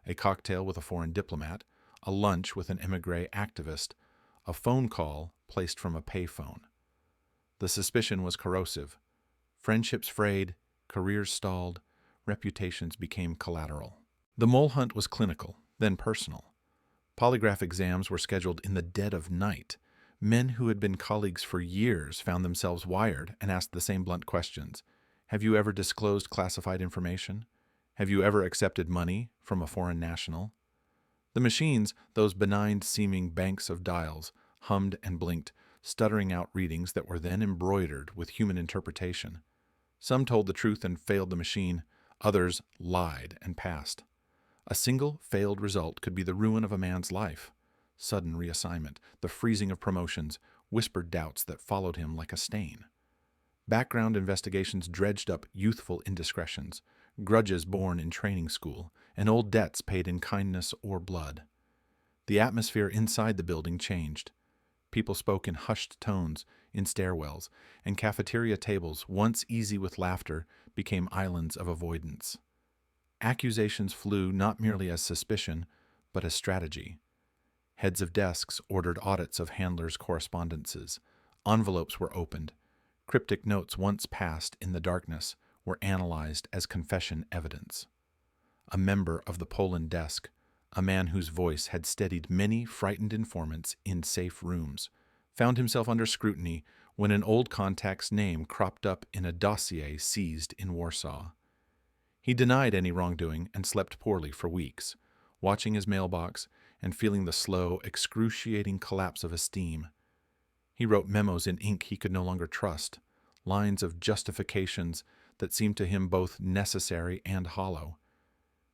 a cocktail with a foreign diplomat, a lunch with an émigré activist, a phone call placed from a payphone. The suspicion was corrosive. Friendships frayed, careers stalled, reputations became collateral. The mole hunt was clinical, then personal. Polygraph exams were scheduled in the dead of night. Men who had been colleagues for years found themselves wired and asked the same blunt questions. Have you ever disclosed classified information? Have you ever accepted money from a foreign national? The machines, those benign-seeming banks of dials, hummed and blinked, stuttering out readings that were then embroidered with human interpretation. Some told the truth and failed the machine. Others lied and passed. A single failed result could be the ruin of a man's life. Sudden reassignment, the freezing of promotions, whispered doubts that followed him like a stain. Background investigations dredged up youthful indiscretions, grudges born in training school, and old debts paid in kindness or blood. The atmosphere inside the building changed. People spoke in hushed tones in stairwells, and cafeteria tables, once easy with laughter, became islands of avoidance. Accusations flew not merely as suspicion, but as strategy. Heads of desks ordered audits of handlers' correspondences. Envelopes were opened. Cryptic notes once passed in the darkness were analyzed as confession evidence. A member of the Poland desk, a man whose voice had steadied many frightened informants in safe rooms, found himself under scrutiny when an old contact's name cropped up in a dossier seized in Warsaw. He denied any wrongdoing and slept poorly for weeks, watching his mailbox and feeling the slow, excruciating collapse of esteem. He wrote memos in ink he could no longer trust, lines of justifications that seemed to him both necessary and hollow.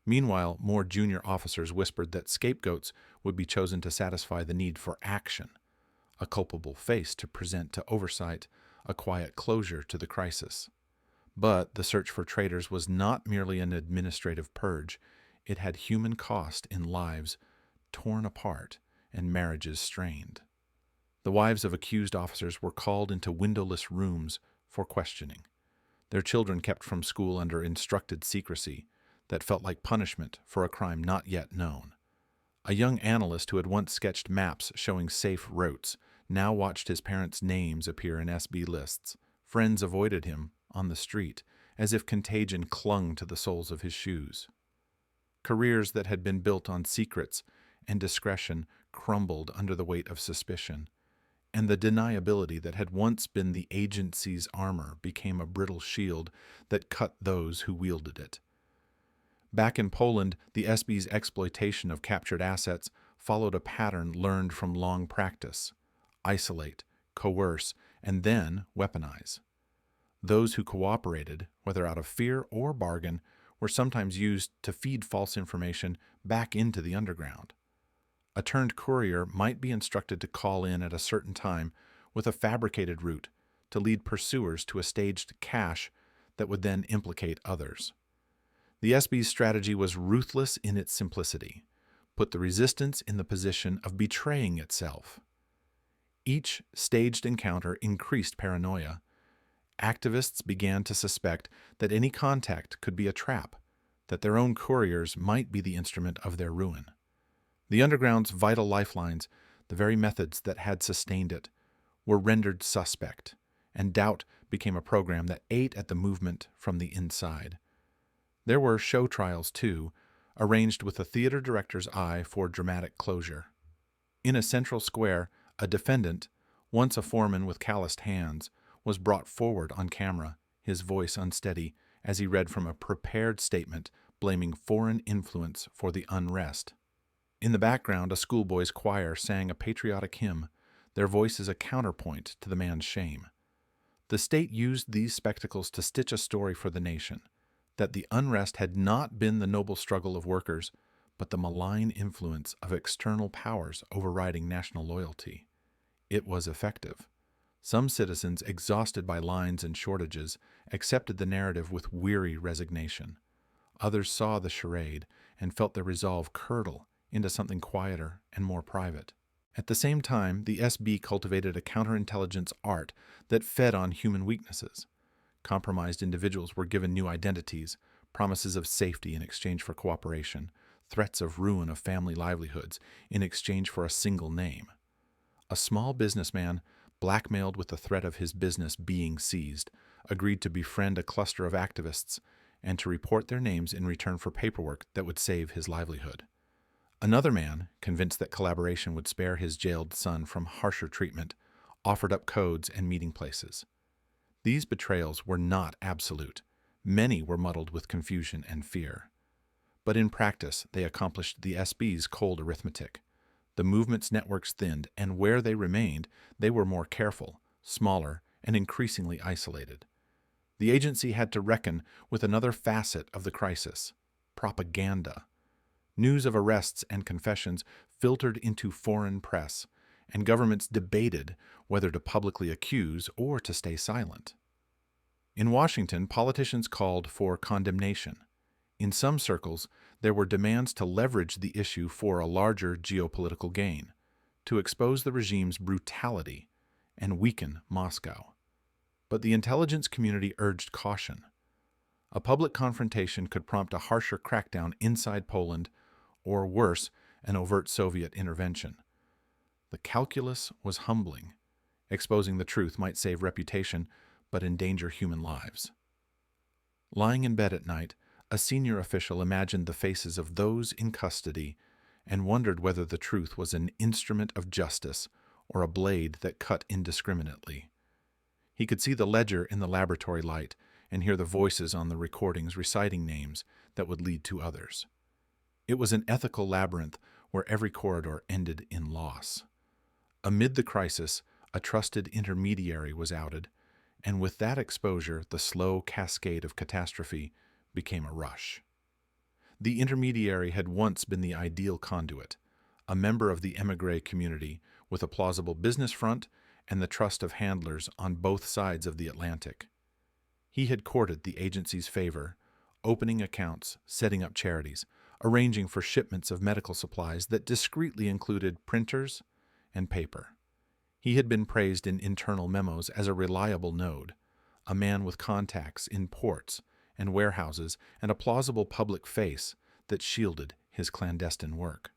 Meanwhile, more junior officers whispered that scapegoats would be chosen to satisfy the need for action, a culpable face to present to oversight, a quiet closure to the crisis. But the search for traitors was not merely an administrative purge. It had human cost in lives torn apart and marriages strained. The wives of accused officers were called into windowless rooms for questioning, their children kept from school under instructed secrecy that felt like punishment for a crime not yet known. A young analyst who had once sketched maps showing safe routes now watched his parents' names appear in SB lists. Friends avoided him on the street, as if contagion clung to the soles of his shoes. Careers that had been built on secrets and discretion crumbled under the weight of suspicion, and the deniability that had once been the agency's armor became a brittle shield that cut those who wielded it. Back in Poland, the SB's exploitation of captured assets followed a pattern learned from long practice: isolate, coerce, and then weaponize. Those who cooperated, whether out of fear or bargain, were sometimes used to feed false information back into the underground. A turned courier might be instructed to call in at a certain time with a fabricated route to lead pursuers to a staged cache that would then implicate others. The SB's strategy was ruthless in its simplicity: put the resistance in the position of betraying itself. Each staged encounter increased paranoia. Activists began to suspect that any contact could be a trap, that their own couriers might be the instrument of their ruin. The underground's vital lifelines, the very methods that had sustained it, were rendered suspect, and doubt became a program that ate at the movement from the inside. There were show trials, too, arranged with the theater director's eye for dramatic closure. In a central square, a defendant, once a foreman with calloused hands, was brought forward on camera, his voice unsteady, as he read from a prepared statement blaming foreign influence for the unrest. In the background, a schoolboy's choir sang a patriotic hymn, their voices a counterpoint to the man's shame. The state used these spectacles to stitch a story for the nation, that the unrest had not been the noble struggle of workers, but the malign influence of external powers overriding national loyalty. It was effective. Some citizens, exhausted by lines and shortages, accepted the narrative with weary resignation. Others saw the charade and felt their resolve curdle into something quieter and more private. At the same time, the SB cultivated a counterintelligence art that fed on human weaknesses. Compromised individuals were given new identities, promises of safety in exchange for cooperation, threats of ruin of family livelihoods in exchange for a single name. A small businessman, blackmailed with the threat of his business being seized, agreed to befriend a cluster of activists and to report their names in return for paperwork that would save his livelihood. Another man, convinced that collaboration would spare his jailed son from harsher treatment, offered up codes and meeting places. These betrayals were not absolute. Many were muddled with confusion and fear. But in practice, they accomplished the SB's cold arithmetic. The movement's networks thinned, and where they remained, they were more careful, smaller, and increasingly isolated. The agency had to reckon with another facet of the crisis: propaganda. News of arrests and confessions filtered into foreign press, and governments debated whether to publicly accuse or to stay silent. In Washington, politicians called for condemnation. In some circles, there were demands to leverage the issue for a larger geopolitical gain, to expose the regime's brutality and weaken Moscow. But the intelligence community urged caution. A public confrontation could prompt a harsher crackdown inside Poland, or worse, an overt Soviet intervention. The calculus was humbling. Exposing the truth might save reputation, but endanger human lives. Lying in bed at night, a senior official imagined the faces of those in custody and wondered whether the truth was an instrument of justice or a blade that cut indiscriminately. He could see the ledger in the laboratory light and hear the voices on the recordings reciting names that would lead to others. It was an ethical labyrinth where every corridor ended in loss. Amid the crisis, a trusted intermediary was outed, and with that exposure, the slow cascade of catastrophe became a rush. The intermediary had once been the ideal conduit, a member of the émigré community with a plausible business front and the trust of handlers on both sides of the Atlantic. He had courted the agency's favor, opening accounts, setting up charities, arranging for shipments of medical supplies that discreetly included printers and paper. He had been praised in internal memos as a reliable node, a man with contacts in ports and warehouses and a plausible public face that shielded his clandestine work.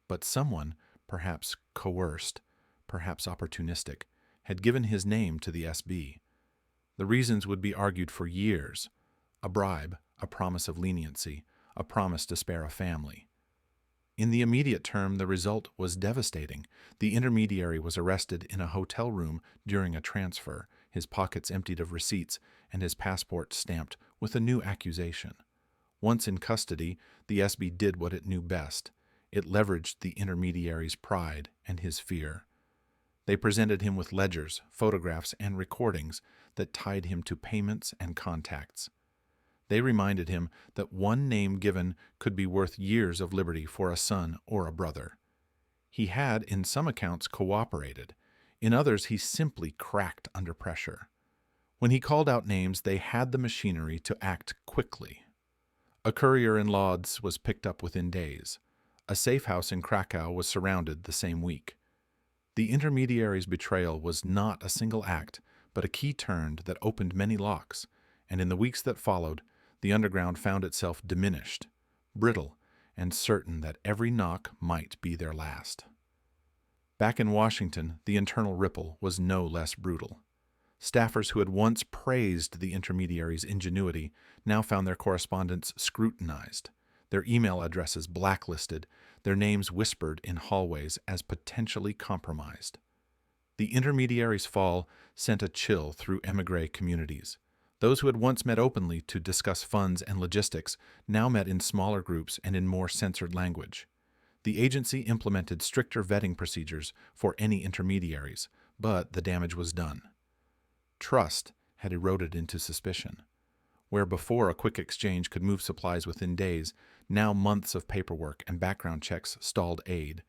But someone, perhaps coerced, perhaps opportunistic, had given his name to the SB. The reasons would be argued for years: a bribe, a promise of leniency, a promise to spare a family. In the immediate term, the result was devastating. The intermediary was arrested in a hotel room during a transfer, his pockets emptied of receipts, and his passport stamped with a new accusation. Once in custody, the SB did what it knew best. It leveraged the intermediary's pride and his fear. They presented him with ledgers, photographs, and recordings that tied him to payments and contacts. They reminded him that one name given could be worth years of liberty for a son or a brother. He had, in some accounts, cooperated. In others, he simply cracked under pressure. When he called out names, they had the machinery to act quickly. A courier in Lodz was picked up within days. A safe house in Krakow was surrounded the same week. The intermediary's betrayal was not a single act, but a key turned that opened many locks, and in the weeks that followed, the underground found itself diminished, brittle, and certain that every knock might be their last. Back in Washington, the internal ripple was no less brutal. Staffers who had once praised the intermediary's ingenuity now found their correspondence scrutinized, their email addresses blacklisted, their names whispered in hallways as potentially compromised. The intermediary's fall sent a chill through émigré communities. Those who had once met openly to discuss funds and logistics now met in smaller groups and in more censored language. The agency implemented stricter vetting procedures for any intermediaries, but the damage was done. Trust had eroded into suspicion. Where before a quick exchange could move supplies within days, now months of paperwork and background checks stalled aid,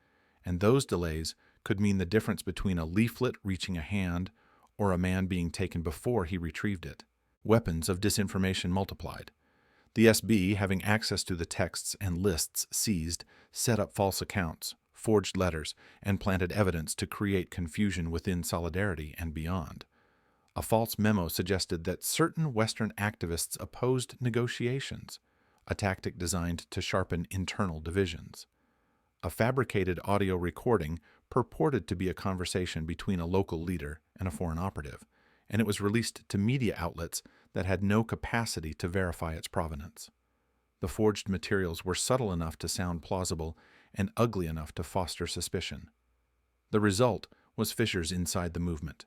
and those delays could mean the difference between a leaflet reaching a hand or a man being taken before he retrieved it. Weapons of disinformation multiplied. The SB, having access to the texts and lists seized, set up false accounts, forged letters, and planted evidence to create confusion within Solidarity and beyond. A false memo suggested that certain Western activists opposed negotiations, a tactic designed to sharpen internal divisions. A fabricated audio recording purported to be a conversation between a local leader and a foreign operative, and it was released to media outlets that had no capacity to verify its provenance. The forged materials were subtle enough to sound plausible and ugly enough to foster suspicion. The result was fissures inside the movement.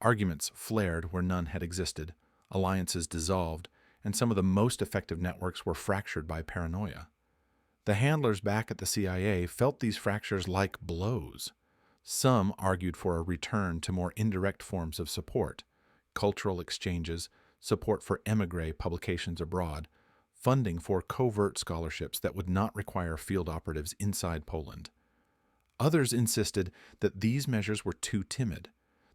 Arguments flared where none had existed, alliances dissolved, and some of the most effective networks were fractured by paranoia. The handlers back at the CIA felt these fractures like blows. Some argued for a return to more indirect forms of support, cultural exchanges, support for émigré publications abroad, funding for covert scholarships that would not require field operatives inside Poland. Others insisted that these measures were too timid,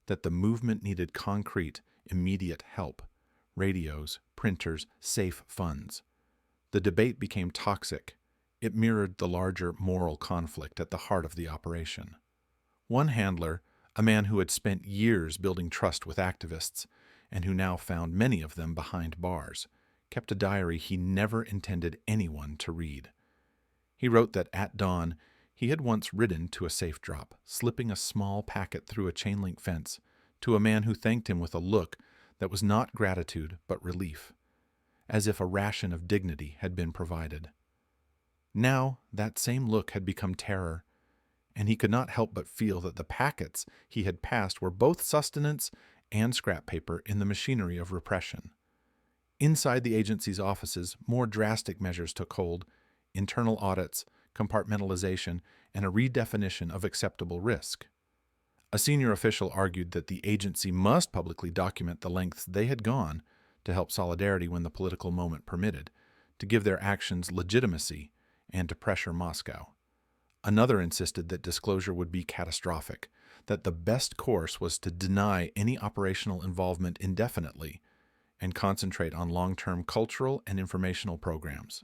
that the movement needed concrete, immediate help, radios, printers, safe funds. The debate became toxic. It mirrored the larger moral conflict at the heart of the operation. One handler, a man who had spent years building trust with activists, and who now found many of them behind bars, kept a diary he never intended anyone to read. He wrote that at dawn, he had once ridden to a safe drop, slipping a small packet through a chain-link fence to a man who thanked him with a look that was not gratitude but relief, as if a ration of dignity had been provided. Now that same look had become terror, and he could not help but feel that the packets he had passed were both sustenance and scrap paper in the machinery of repression. Inside the agency's offices, more drastic measures took hold: internal audits, compartmentalization, and a redefinition of acceptable risk. A senior official argued that the agency must publicly document the lengths they had gone to help Solidarity when the political moment permitted, to give their actions legitimacy, and to pressure Moscow. Another insisted that disclosure would be catastrophic, that the best course was to deny any operational involvement indefinitely and concentrate on long-term cultural and informational programs.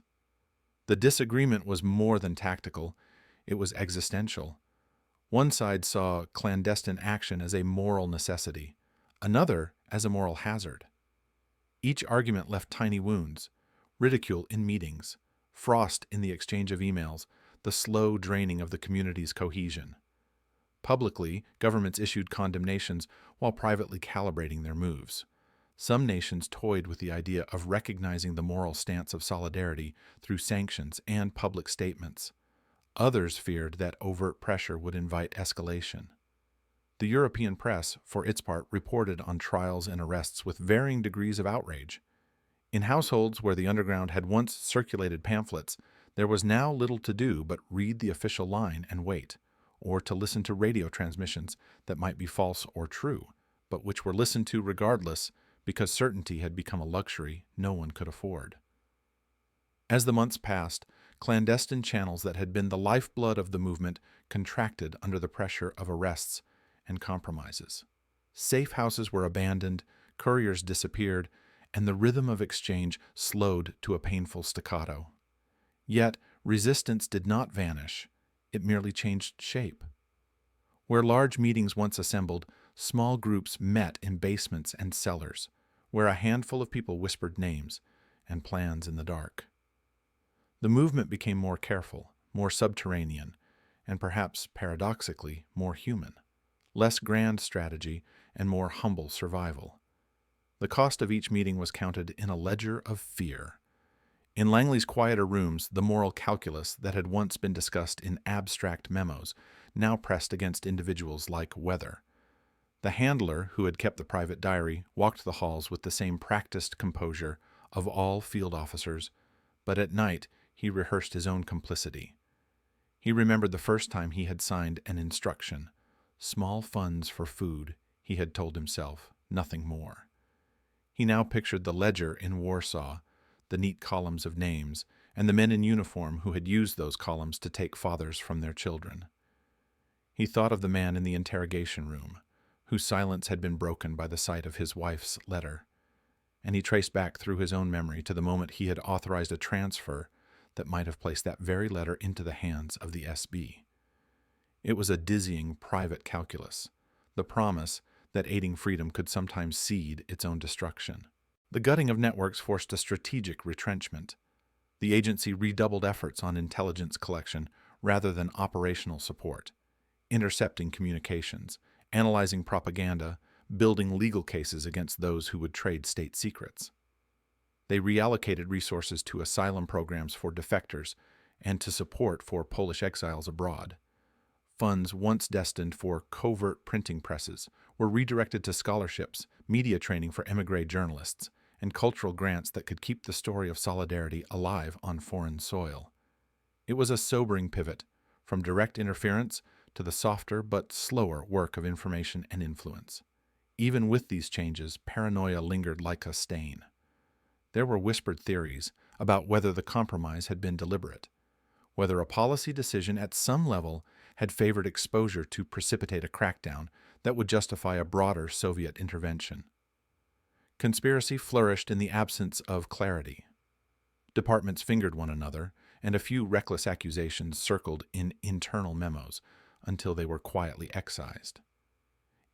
The disagreement was more than tactical, it was existential. One side saw clandestine action as a moral necessity, another as a moral hazard. Each argument left tiny wounds: ridicule in meetings, frost in the exchange of emails, the slow draining of the community's cohesion. Publicly, governments issued condemnations while privately calibrating their moves. Some nations toyed with the idea of recognizing the moral stance of Solidarity through sanctions and public statements. Others feared that overt pressure would invite escalation. The European press, for its part, reported on trials and arrests with varying degrees of outrage. In households where the underground had once circulated pamphlets, there was now little to do but read the official line and wait, or to listen to radio transmissions that might be false or true, but which were listened to regardless because certainty had become a luxury no one could afford. As the months passed, clandestine channels that had been the lifeblood of the movement contracted under the pressure of arrests and compromises. Safe houses were abandoned, couriers disappeared, and the rhythm of exchange slowed to a painful staccato. Yet resistance did not vanish, it merely changed shape. Where large meetings once assembled, small groups met in basements and cellars, where a handful of people whispered names and plans in the dark. The movement became more careful, more subterranean, and perhaps paradoxically more human. Less grand strategy and more humble survival. The cost of each meeting was counted in a ledger of fear. In Langley's quieter rooms, the moral calculus that had once been discussed in abstract memos now pressed against individuals like weather. The handler, who had kept the private diary, walked the halls with the same practiced composure of all field officers, but at night he rehearsed his own complicity. He remembered the first time he had signed an instruction. Small funds for food, he had told himself, nothing more. He now pictured the ledger in Warsaw, the neat columns of names, and the men in uniform who had used those columns to take fathers from their children. He thought of the man in the interrogation room, whose silence had been broken by the sight of his wife's letter, and he traced back through his own memory to the moment he had authorized a transfer that might have placed that very letter into the hands of the SB. It was a dizzying private calculus, the promise that aiding freedom could sometimes seed its own destruction. The gutting of networks forced a strategic retrenchment. The agency redoubled efforts on intelligence collection rather than operational support, intercepting communications, analyzing propaganda, building legal cases against those who would trade state secrets. They reallocated resources to asylum programs for defectors and to support for Polish exiles abroad. Funds once destined for covert printing presses were redirected to scholarships, media training for émigré journalists, and cultural grants that could keep the story of solidarity alive on foreign soil. It was a sobering pivot, from direct interference to the softer but slower work of information and influence. Even with these changes, paranoia lingered like a stain. There were whispered theories about whether the compromise had been deliberate, whether a policy decision at some level had favored exposure to precipitate a crackdown that would justify a broader Soviet intervention. Conspiracy flourished in the absence of clarity. Departments fingered one another, and a few reckless accusations circled in internal memos until they were quietly excised.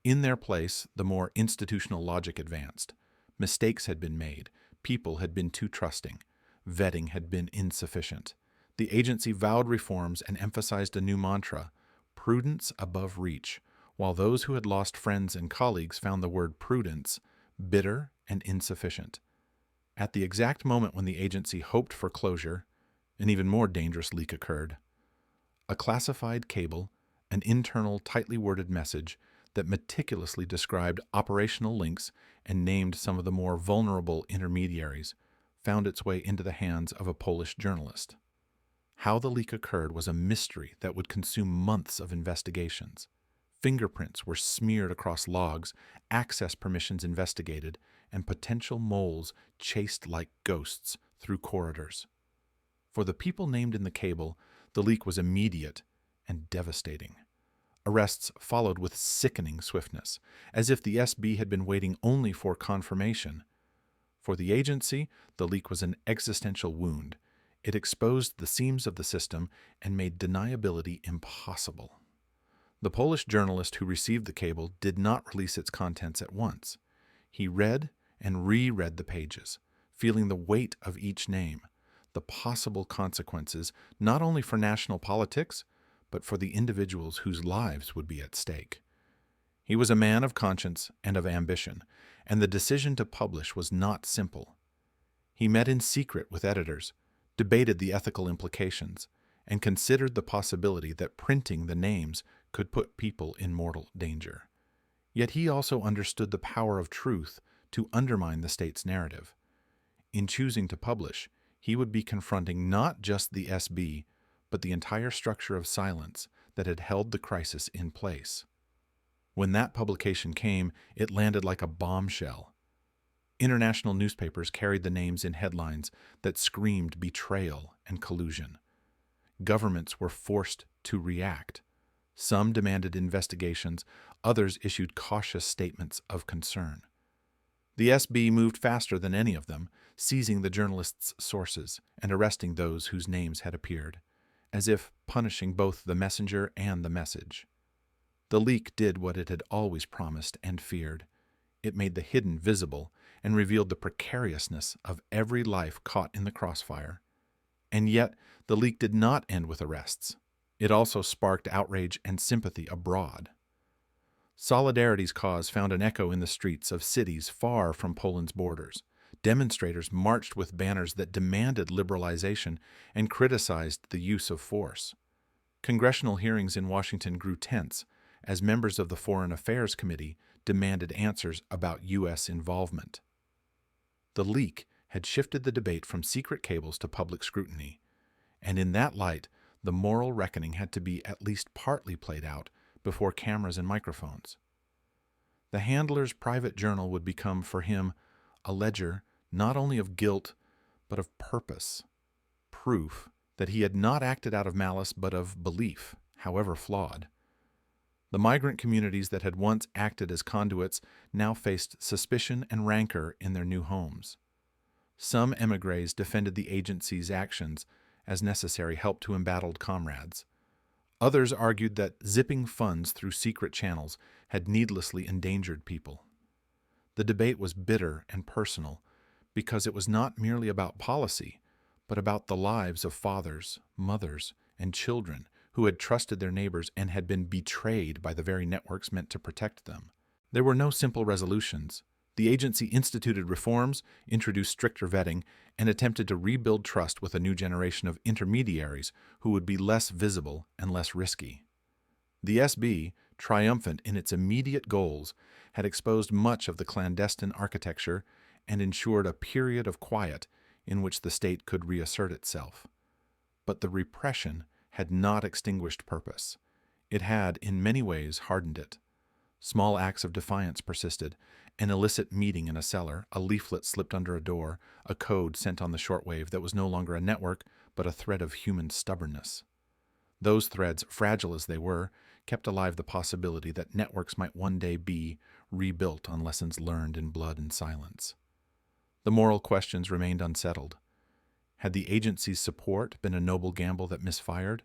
In their place, the more institutional logic advanced. Mistakes had been made, people had been too trusting, vetting had been insufficient. The agency vowed reforms and emphasized a new mantra, prudence above reach, while those who had lost friends and colleagues found the word prudence bitter and insufficient. At the exact moment when the agency hoped for closure, an even more dangerous leak occurred. A classified cable, an internal, tightly worded message that meticulously described operational links and named some of the more vulnerable intermediaries, found its way into the hands of a Polish journalist. How the leak occurred was a mystery that would consume months of investigations. Fingerprints were smeared across logs, access permissions investigated, and potential moles chased like ghosts through corridors. For the people named in the cable, the leak was immediate and devastating. Arrests followed with sickening swiftness, as if the SB had been waiting only for confirmation. For the agency, the leak was an existential wound. It exposed the seams of the system and made deniability impossible. The Polish journalist who received the cable did not release its contents at once. He read and reread the pages, feeling the weight of each name, the possible consequences not only for national politics, but for the individuals whose lives would be at stake. He was a man of conscience and of ambition, and the decision to publish was not simple. He met in secret with editors, debated the ethical implications, and considered the possibility that printing the names could put people in mortal danger. Yet he also understood the power of truth to undermine the state's narrative. In choosing to publish, he would be confronting not just the SB, but the entire structure of silence that had held the crisis in place. When that publication came, it landed like a bombshell. International newspapers carried the names in headlines that screamed betrayal and collusion. Governments were forced to react. Some demanded investigations, others issued cautious statements of concern. The SB moved faster than any of them, seizing the journalists' sources and arresting those whose names had appeared, as if punishing both the messenger and the message. The leak did what it had always promised and feared. It made the hidden visible and revealed the precariousness of every life caught in the crossfire. And yet, the leak did not end with arrests. It also sparked outrage and sympathy abroad. Solidarity's cause found an echo in the streets of cities far from Poland's borders. Demonstrators marched with banners that demanded liberalization and criticized the use of force. Congressional hearings in Washington grew tense as members of the Foreign Affairs Committee demanded answers about U.S. involvement. The leak had shifted the debate from secret cables to public scrutiny, and in that light, the moral reckoning had to be at least partly played out before cameras and microphones. The handler's private journal would become for him a ledger not only of guilt, but of purpose, proof that he had not acted out of malice but of belief, however flawed. The migrant communities that had once acted as conduits now faced suspicion and rancor in their new homes. Some émigrés defended the agency's actions as necessary help to embattled comrades. Others argued that zipping funds through secret channels had needlessly endangered people. The debate was bitter and personal because it was not merely about policy, but about the lives of fathers, mothers, and children who had trusted their neighbors and had been betrayed by the very networks meant to protect them. There were no simple resolutions. The agency instituted reforms, introduced stricter vetting, and attempted to rebuild trust with a new generation of intermediaries who would be less visible and less risky. The SB, triumphant in its immediate goals, had exposed much of the clandestine architecture and ensured a period of quiet in which the state could reassert itself. But the repression had not extinguished purpose. It had, in many ways, hardened it. Small acts of defiance persisted. An illicit meeting in a cellar, a leaflet slipped under a door, a code sent on the shortwave that was no longer a network, but a thread of human stubbornness. Those threads, fragile as they were, kept alive the possibility that networks might one day be rebuilt on lessons learned in blood and silence. The moral questions remained unsettled. Had the agency's support been a noble gamble that misfired,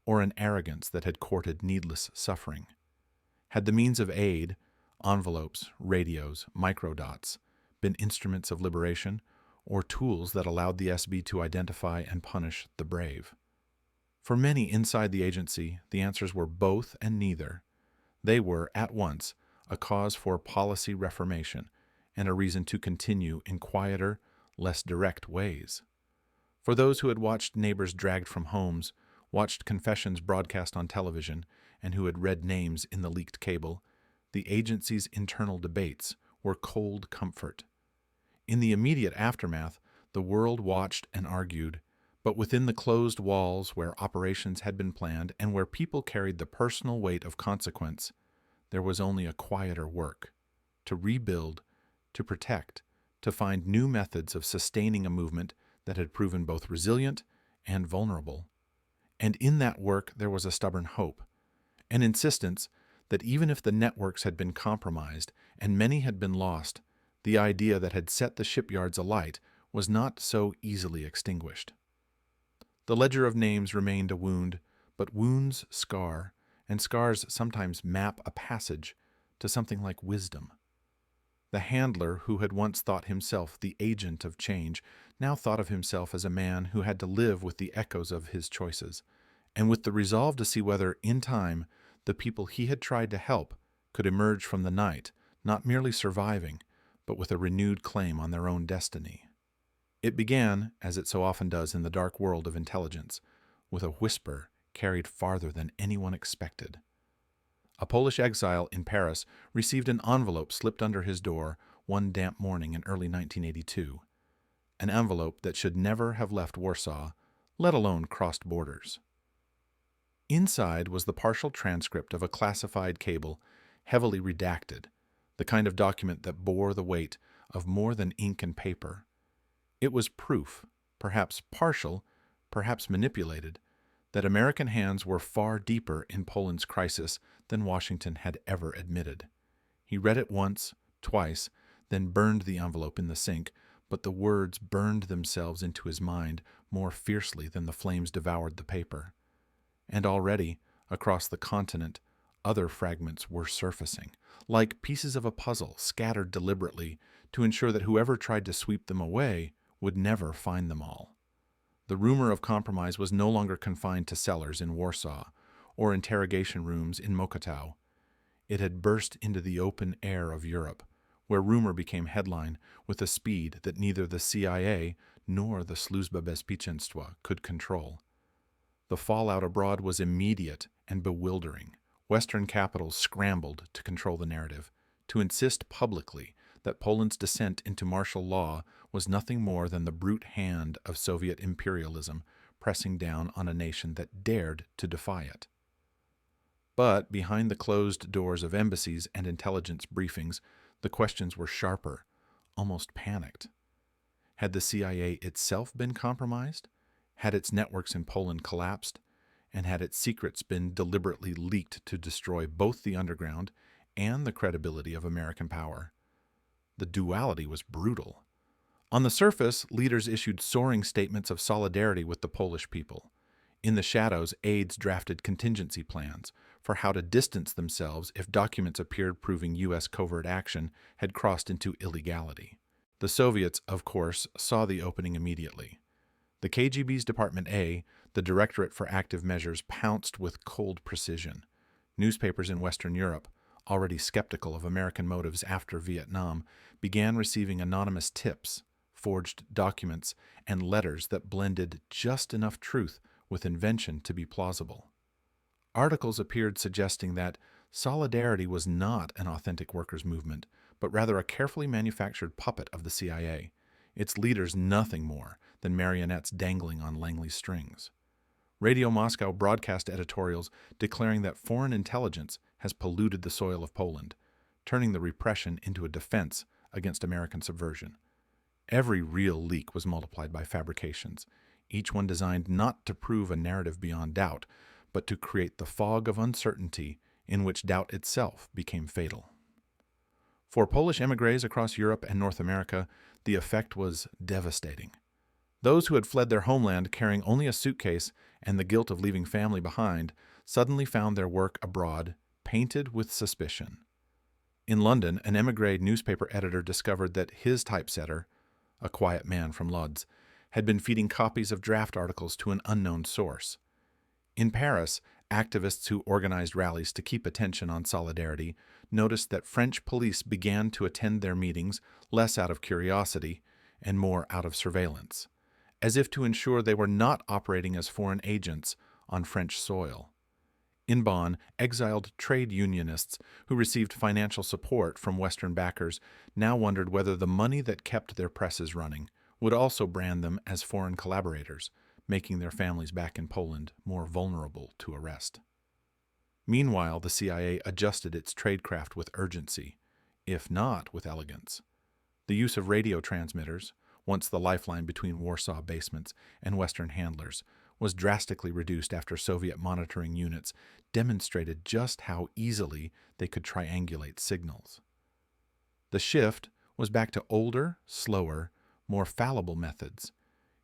or an arrogance that had courted needless suffering? Had the means of aid, envelopes, radios, microdots, been instruments of liberation, or tools that allowed the SB to identify and punish the brave? For many inside the agency, the answers were both and neither. They were, at once, a cause for policy reformation and a reason to continue in quieter, less direct ways. For those who had watched neighbors dragged from homes, watched confessions broadcast on television, and who had read names in the leaked cable, the agency's internal debates were cold comfort. In the immediate aftermath, the world watched and argued, but within the closed walls where operations had been planned and where people carried the personal weight of consequence, there was only a quieter work: to rebuild, to protect, to find new methods of sustaining a movement that had proven both resilient and vulnerable. And in that work there was a stubborn hope, an insistence that even if the networks had been compromised and many had been lost, the idea that had set the shipyards alight was not so easily extinguished. The ledger of names remained a wound, but wounds scar, and scars sometimes map a passage to something like wisdom. The handler who had once thought himself the agent of change now thought of himself as a man who had to live with the echoes of his choices, and with the resolve to see whether, in time, the people he had tried to help could emerge from the night, not merely surviving, but with a renewed claim on their own destiny. It began, as it so often does in the dark world of intelligence, with a whisper carried farther than anyone expected. A Polish exile in Paris received an envelope slipped under his door one damp morning in early 1982, an envelope that should never have left Warsaw, let alone crossed borders. Inside was the partial transcript of a classified cable, heavily redacted, the kind of document that bore the weight of more than ink and paper. It was proof, perhaps partial, perhaps manipulated, that American hands were far deeper in Poland's crisis than Washington had ever admitted. He read it once, twice, then burned the envelope in the sink, but the words burned themselves into his mind more fiercely than the flames devoured the paper. And already, across the continent, other fragments were surfacing, like pieces of a puzzle scattered deliberately to ensure that whoever tried to sweep them away would never find them all. The rumor of compromise was no longer confined to cellars in Warsaw or interrogation rooms in Mokotów. It had burst into the open air of Europe, where rumor became headline with a speed that neither the CIA nor the Służba Bezpieczeństwa could control. The fallout abroad was immediate and bewildering. Western capitals scrambled to control the narrative, to insist publicly that Poland's descent into martial law was nothing more than the brute hand of Soviet imperialism pressing down on a nation that dared to defy it. But behind the closed doors of embassies and intelligence briefings, the questions were sharper, almost panicked. Had the CIA itself been compromised? Had its networks in Poland collapsed? And had its secrets been deliberately leaked to destroy both the underground and the credibility of American power? The duality was brutal. On the surface, leaders issued soaring statements of solidarity with the Polish people. In the shadows, aides drafted contingency plans for how to distance themselves if documents appeared proving U.S. covert action had crossed into illegality. The Soviets, of course, saw the opening immediately. The KGB's Department A, the Directorate for Active Measures, pounced with cold precision. Newspapers in Western Europe, already skeptical of American motives after Vietnam, began receiving anonymous tips, forged documents, and letters that blended just enough truth with invention to be plausible. Articles appeared suggesting that solidarity was not an authentic workers' movement, but rather a carefully manufactured puppet of the CIA, its leaders nothing more than marionettes dangling on Langley's strings. Radio Moscow broadcast editorials declaring that foreign intelligence has polluted the soil of Poland, turning the repression into a defense against American subversion. Every real leak was multiplied by fabrications, each one designed not to prove a narrative beyond doubt, but to create the fog of uncertainty in which doubt itself became fatal. For Polish émigrés across Europe and North America, the effect was devastating. Those who had fled their homeland carrying only a suitcase and the guilt of leaving family behind suddenly found their work abroad painted with suspicion. In London, an émigré newspaper editor discovered that his typesetter, a quiet man from Lodz, had been feeding copies of draft articles to an unknown source. In Paris, activists who organized rallies to keep attention on solidarity noticed that French police began to attend their meetings less out of curiosity and more out of surveillance, as if to ensure they were not operating as foreign agents on French soil. In Bonn, exiled trade unionists who received financial support from Western backers now wondered whether the money that kept their presses running would also brand them as foreign collaborators, making their families back in Poland more vulnerable to arrest. Meanwhile, the CIA adjusted its tradecraft with urgency, if not with elegance. The use of radio transmitters, once the lifeline between Warsaw basements and Western handlers, was drastically reduced after Soviet monitoring units demonstrated just how easily they could triangulate signals. The shift was back to older, slower, more fallible methods.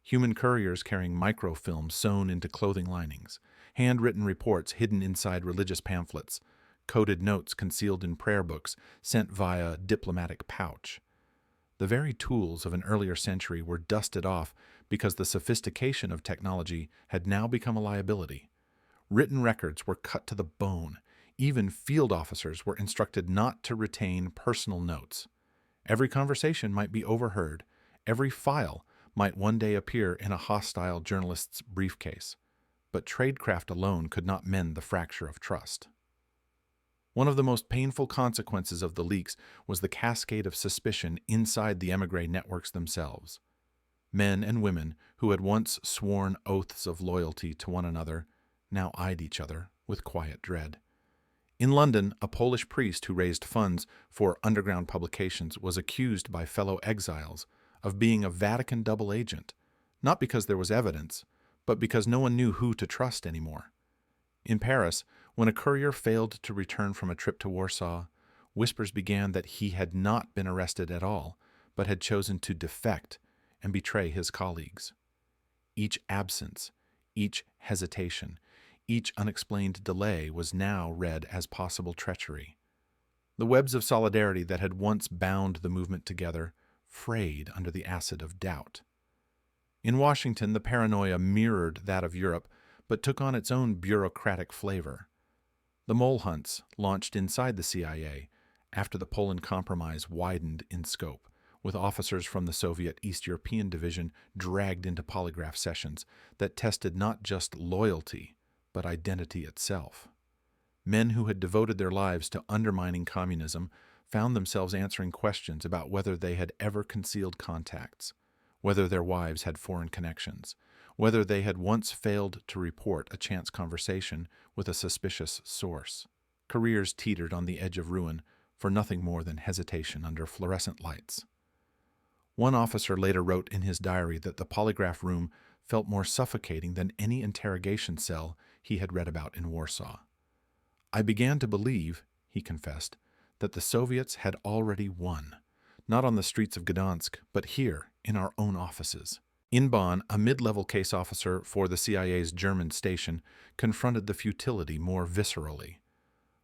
Human couriers carrying microfilm sewn into clothing linings, handwritten reports hidden inside religious pamphlets, coded notes concealed in prayer books sent via diplomatic pouch. The very tools of an earlier century were dusted off because the sophistication of technology had now become a liability. Written records were cut to the bone. Even field officers were instructed not to retain personal notes. Every conversation might be overheard. Every file might one day appear in a hostile journalist's briefcase. But tradecraft alone could not mend the fracture of trust. One of the most painful consequences of the leaks was the cascade of suspicion inside the émigré networks themselves. Men and women who had once sworn oaths of loyalty to one another now eyed each other with quiet dread. In London, a Polish priest who raised funds for underground publications was accused by fellow exiles of being a Vatican double agent, not because there was evidence, but because no one knew who to trust anymore. In Paris, when a courier failed to return from a trip to Warsaw, whispers began that he had not been arrested at all, but had chosen to defect and betray his colleagues. Each absence, each hesitation, each unexplained delay was now read as possible treachery. The webs of solidarity that had once bound the movement together frayed under the acid of doubt. In Washington, the paranoia mirrored that of Europe, but took on its own bureaucratic flavor. The mole hunts, launched inside the CIA after the Poland Compromise, widened in scope, with officers from the Soviet East European Division dragged into polygraph sessions that tested not just loyalty, but identity itself. Men who had devoted their lives to undermining communism found themselves answering questions about whether they had ever concealed contacts, whether their wives had foreign connections, whether they had once failed to report a chance conversation with a suspicious source. Careers teetered on the edge of ruin for nothing more than hesitation under fluorescent lights. One officer later wrote in his diary that the polygraph room felt more suffocating than any interrogation cell he had read about in Warsaw. "I began to believe," he confessed, "that the Soviets had already won, not on the streets of Gdansk, but here in our own offices." In Bonn, a mid-level case officer for the CIA's German station confronted the futility more viscerally.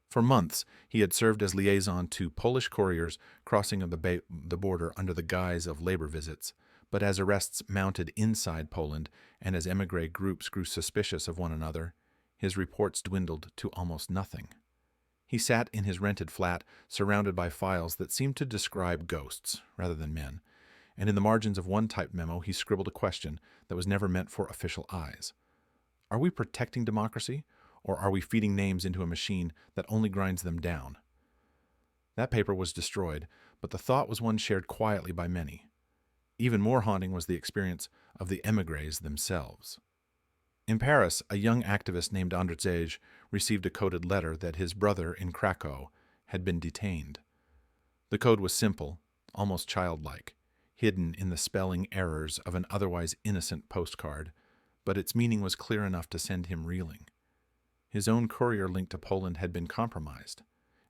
For months, he had served as liaison to Polish couriers crossing the border under the guise of labor visits, but as arrests mounted inside Poland and as émigré groups grew suspicious of one another, his reports dwindled to almost nothing. He sat in his rented flat, surrounded by files that seemed to describe ghosts rather than men, and in the margins of one typed memo he scribbled a question that was never meant for official eyes. Are we protecting democracy, or are we feeding names into a machine that only grinds them down? That paper was destroyed, but the thought was one shared quietly by many. Even more haunting was the experience of the émigrés themselves. In Paris, a young activist named Andrzej received a coded letter that his brother in Krakow had been detained. The code was simple, almost childlike, hidden in the spelling errors of an otherwise innocent postcard, but its meaning was clear enough to send him reeling. His own courier link to Poland had been compromised,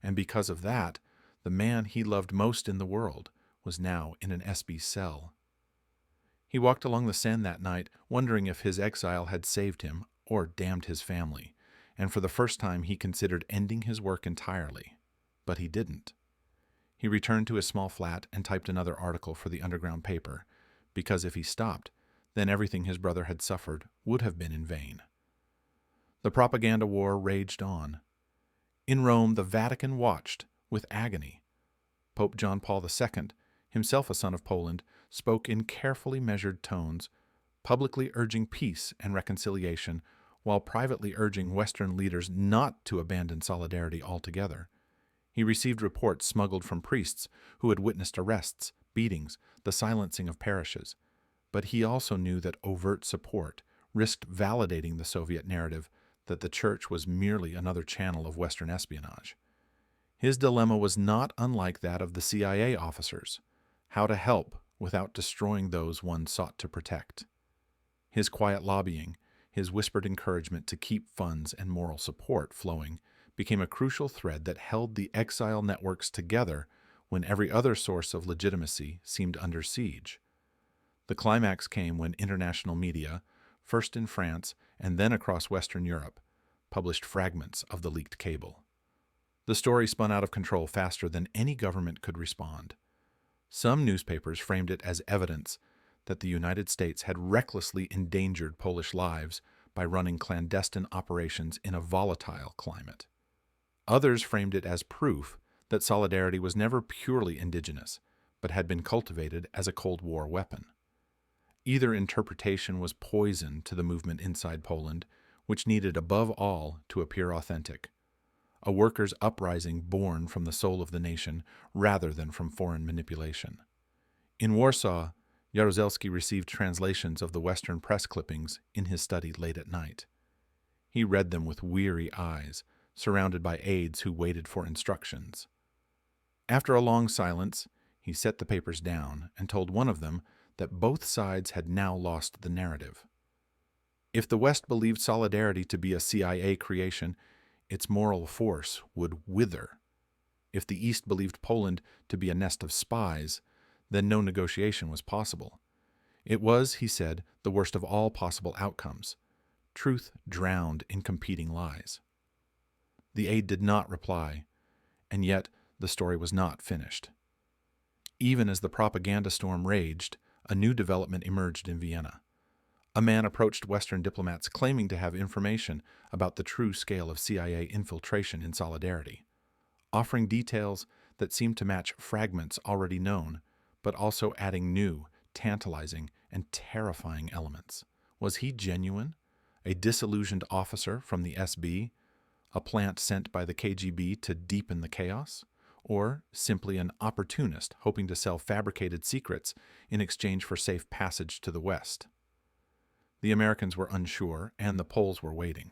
and because of that, the man he loved most in the world was now in an SB cell. He walked along the Seine that night, wondering if his exile had saved him or damned his family, and for the first time he considered ending his work entirely. But he didn't. He returned to his small flat and typed another article for the underground paper, because if he stopped, then everything his brother had suffered would have been in vain. The propaganda war raged on. In Rome, the Vatican watched with agony. Pope John Paul II, himself a son of Poland, spoke in carefully measured tones, publicly urging peace and reconciliation, while privately urging Western leaders not to abandon solidarity altogether. He received reports smuggled from priests who had witnessed arrests, beatings, the silencing of parishes. But he also knew that overt support risked validating the Soviet narrative that the Church was merely another channel of Western espionage. His dilemma was not unlike that of the CIA officers: how to help without destroying those one sought to protect. His quiet lobbying, his whispered encouragement to keep funds and moral support flowing, became a crucial thread that held the exile networks together when every other source of legitimacy seemed under siege. The climax came when international media, first in France and then across Western Europe, published fragments of the leaked cable. The story spun out of control faster than any government could respond. Some newspapers framed it as evidence that the United States had recklessly endangered Polish lives by running clandestine operations in a volatile climate. Others framed it as proof that solidarity was never purely indigenous, but had been cultivated as a Cold War weapon. Either interpretation was poison to the movement inside Poland, which needed above all to appear authentic, a workers' uprising born from the soul of the nation rather than from foreign manipulation. In Warsaw, Jaruzelski received translations of the Western press clippings in his study late at night. He read them with weary eyes, surrounded by aides who waited for instructions. After a long silence, he set the papers down and told one of them that both sides had now lost the narrative. If the West believed solidarity to be a CIA creation, its moral force would wither. If the East believed Poland to be a nest of spies, then no negotiation was possible. It was, he said, the worst of all possible outcomes. Truth drowned in competing lies. The aide did not reply, and yet the story was not finished. Even as the propaganda storm raged, a new development emerged in Vienna. A man approached Western diplomats claiming to have information about the true scale of CIA infiltration in Solidarity, offering details that seemed to match fragments already known, but also adding new, tantalizing, and terrifying elements. Was he genuine? A disillusioned officer from the SB? A plant sent by the KGB to deepen the chaos? or simply an opportunist hoping to sell fabricated secrets in exchange for safe passage to the West. The Americans were unsure, and the Poles were waiting.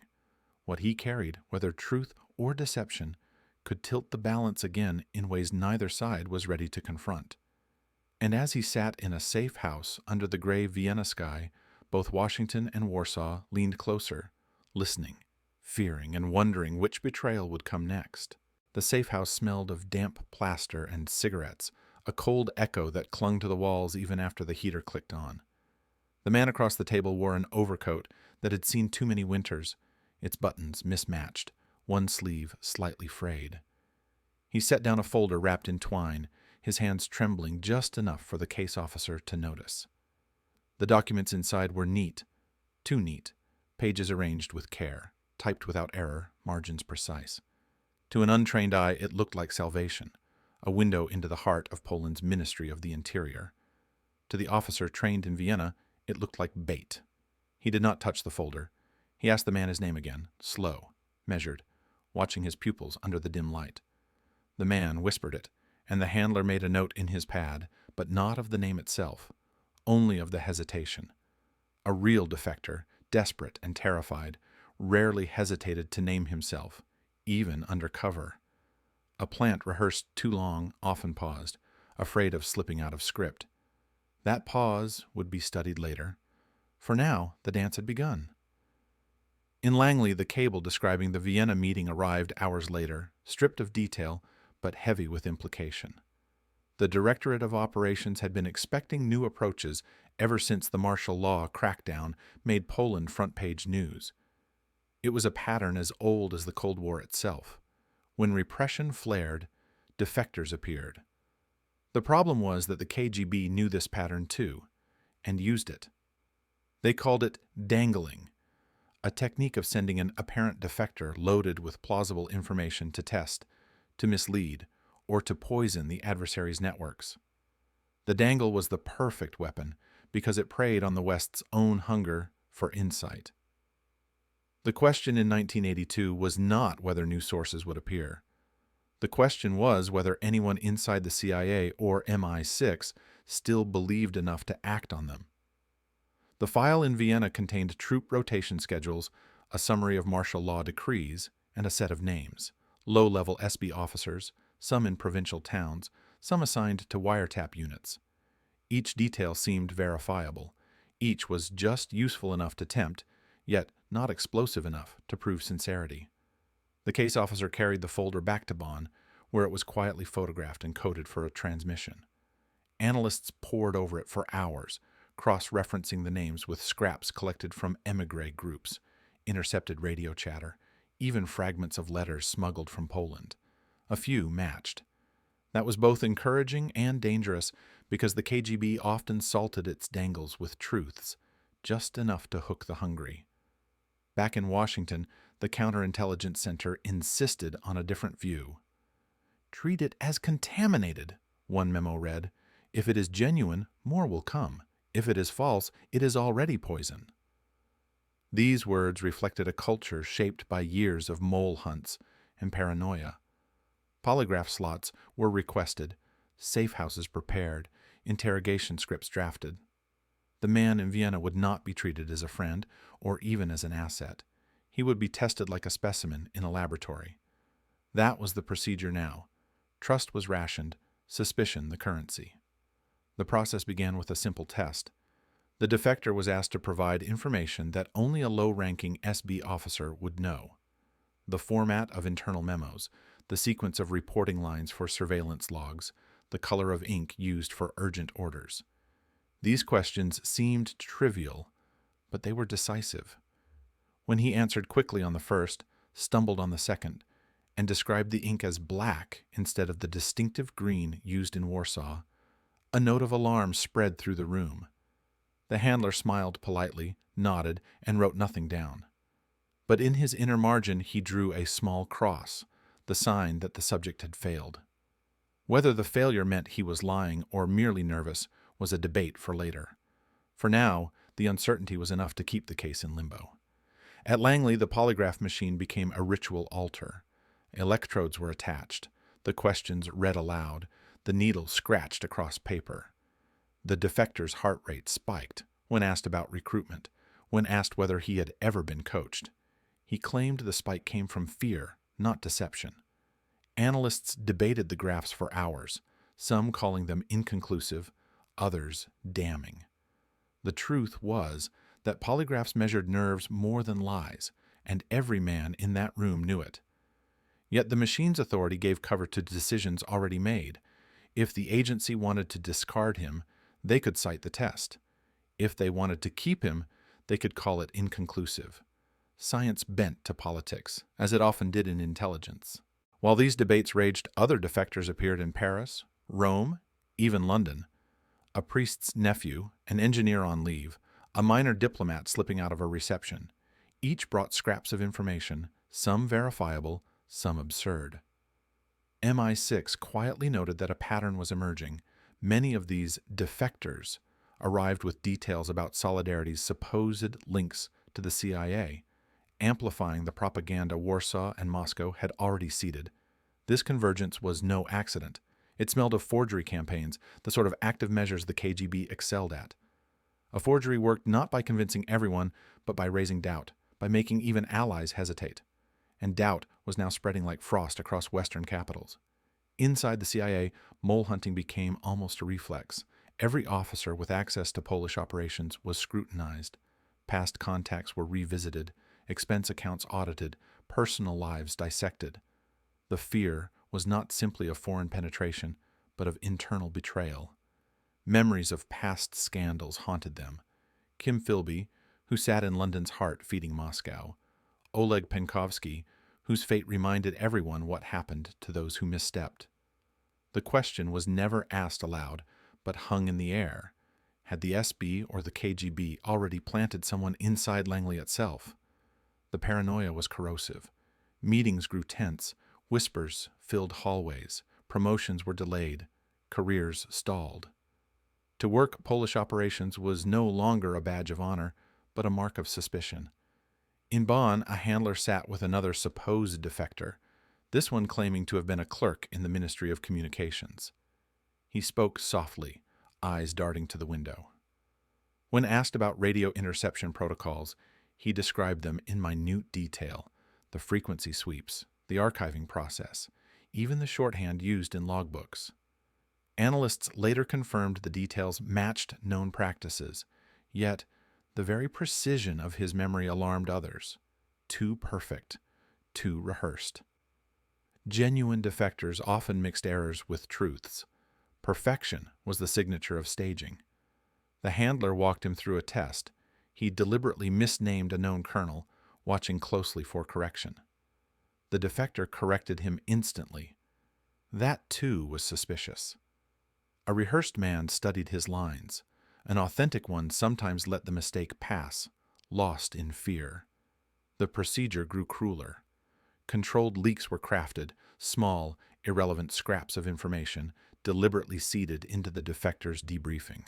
What he carried, whether truth or deception, could tilt the balance again in ways neither side was ready to confront. And as he sat in a safe house under the gray Vienna sky, both Washington and Warsaw leaned closer, listening, fearing, and wondering which betrayal would come next. The safe house smelled of damp plaster and cigarettes, a cold echo that clung to the walls even after the heater clicked on. The man across the table wore an overcoat that had seen too many winters, its buttons mismatched, one sleeve slightly frayed. He set down a folder wrapped in twine, his hands trembling just enough for the case officer to notice. The documents inside were neat, too neat, pages arranged with care, typed without error, margins precise. To an untrained eye, it looked like salvation, a window into the heart of Poland's Ministry of the Interior. To the officer trained in Vienna, it looked like bait. He did not touch the folder. He asked the man his name again, slow, measured, watching his pupils under the dim light. The man whispered it, and the handler made a note in his pad, but not of the name itself, only of the hesitation. A real defector, desperate and terrified, rarely hesitated to name himself, even under cover. A plant rehearsed too long often paused, afraid of slipping out of script. That pause would be studied later. For now, the dance had begun. In Langley, the cable describing the Vienna meeting arrived hours later, stripped of detail, but heavy with implication. The Directorate of Operations had been expecting new approaches ever since the martial law crackdown made Poland front-page news. It was a pattern as old as the Cold War itself. When repression flared, defectors appeared. The problem was that the KGB knew this pattern too, and used it. They called it dangling, a technique of sending an apparent defector loaded with plausible information to test, to mislead, or to poison the adversary's networks. The dangle was the perfect weapon because it preyed on the West's own hunger for insight. The question in 1982 was not whether new sources would appear. The question was whether anyone inside the CIA or MI6 still believed enough to act on them. The file in Vienna contained troop rotation schedules, a summary of martial law decrees, and a set of names, low-level SB officers, some in provincial towns, some assigned to wiretap units. Each detail seemed verifiable. Each was just useful enough to tempt, yet not explosive enough to prove sincerity. The case officer carried the folder back to Bonn, where it was quietly photographed and coded for a transmission. Analysts pored over it for hours, cross-referencing the names with scraps collected from émigré groups, intercepted radio chatter, even fragments of letters smuggled from Poland. A few matched. That was both encouraging and dangerous because the KGB often salted its dangles with truths, just enough to hook the hungry. Back in Washington, the Counterintelligence Center insisted on a different view. "Treat it as contaminated," one memo read. "If it is genuine, more will come. If it is false, it is already poison." These words reflected a culture shaped by years of mole hunts and paranoia. Polygraph slots were requested, safe houses prepared, interrogation scripts drafted. The man in Vienna would not be treated as a friend or even as an asset. He would be tested like a specimen in a laboratory. That was the procedure now. Trust was rationed, suspicion the currency. The process began with a simple test. The defector was asked to provide information that only a low-ranking SB officer would know. The format of internal memos, the sequence of reporting lines for surveillance logs, the color of ink used for urgent orders. These questions seemed trivial, but they were decisive. When he answered quickly on the first, stumbled on the second, and described the ink as black instead of the distinctive green used in Warsaw, a note of alarm spread through the room. The handler smiled politely, nodded, and wrote nothing down. But in his inner margin he drew a small cross, the sign that the subject had failed. Whether the failure meant he was lying or merely nervous was a debate for later. For now, the uncertainty was enough to keep the case in limbo. At Langley, the polygraph machine became a ritual altar. Electrodes were attached. The questions read aloud, the needle scratched across paper. The defector's heart rate spiked when asked about recruitment, when asked whether he had ever been coached. He claimed the spike came from fear, not deception. Analysts debated the graphs for hours, some calling them inconclusive, others damning. The truth was that polygraphs measured nerves more than lies, and every man in that room knew it. Yet the machine's authority gave cover to decisions already made. If the agency wanted to discard him, they could cite the test. If they wanted to keep him, they could call it inconclusive. Science bent to politics, as it often did in intelligence. While these debates raged, other defectors appeared in Paris, Rome, even London. A priest's nephew, an engineer on leave, a minor diplomat slipping out of a reception. Each brought scraps of information, some verifiable, some absurd. MI6 quietly noted that a pattern was emerging. Many of these defectors arrived with details about Solidarity's supposed links to the CIA, amplifying the propaganda Warsaw and Moscow had already seeded. This convergence was no accident. It smelled of forgery campaigns, the sort of active measures the KGB excelled at. A forgery worked not by convincing everyone, but by raising doubt, by making even allies hesitate. And doubt was now spreading like frost across Western capitals. Inside the CIA, mole hunting became almost a reflex. Every officer with access to Polish operations was scrutinized. Past contacts were revisited, expense accounts audited, personal lives dissected. The fear was not simply of foreign penetration, but of internal betrayal. Memories of past scandals haunted them. Kim Philby, who sat in London's heart feeding Moscow. Oleg Penkovsky, whose fate reminded everyone what happened to those who misstepped. The question was never asked aloud, but hung in the air. Had the SB or the KGB already planted someone inside Langley itself? The paranoia was corrosive. Meetings grew tense. Whispers filled hallways. Promotions were delayed. Careers stalled. To work Polish operations was no longer a badge of honor, but a mark of suspicion. In Bonn, a handler sat with another supposed defector, this one claiming to have been a clerk in the Ministry of Communications. He spoke softly, eyes darting to the window. When asked about radio interception protocols, he described them in minute detail, the frequency sweeps, the archiving process, even the shorthand used in logbooks. Analysts later confirmed the details matched known practices, yet the very precision of his memory alarmed others. Too perfect, too rehearsed. Genuine defectors often mixed errors with truths. Perfection was the signature of staging. The handler walked him through a test. He deliberately misnamed a known colonel, watching closely for correction. The defector corrected him instantly. That, too, was suspicious. A rehearsed man studied his lines. An authentic one sometimes let the mistake pass, lost in fear. The procedure grew crueler. Controlled leaks were crafted, small, irrelevant scraps of information, deliberately seeded into the defector's debriefing.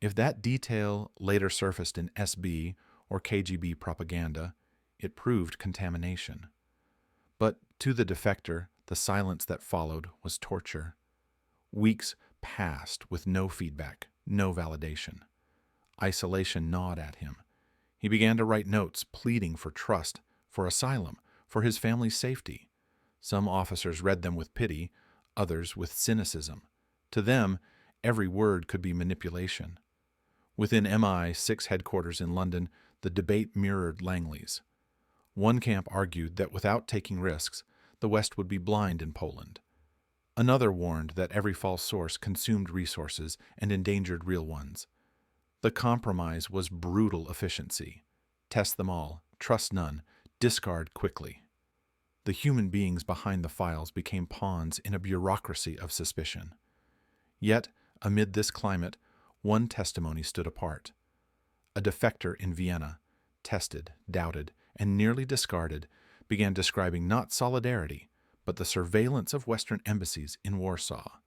If that detail later surfaced in SB or KGB propaganda, it proved contamination. But to the defector, the silence that followed was torture. Weeks passed with no feedback, no validation. Isolation gnawed at him. He began to write notes pleading for trust, for asylum, for his family's safety. Some officers read them with pity, others with cynicism. To them, every word could be manipulation. Within MI6 headquarters in London, the debate mirrored Langley's. One camp argued that without taking risks, the West would be blind in Poland. Another warned that every false source consumed resources and endangered real ones. The compromise was brutal efficiency. Test them all, trust none, discard quickly. The human beings behind the files became pawns in a bureaucracy of suspicion. Yet, amid this climate, one testimony stood apart. A defector in Vienna, tested, doubted, and nearly discarded, began describing not solidarity, but the surveillance of Western embassies in Warsaw.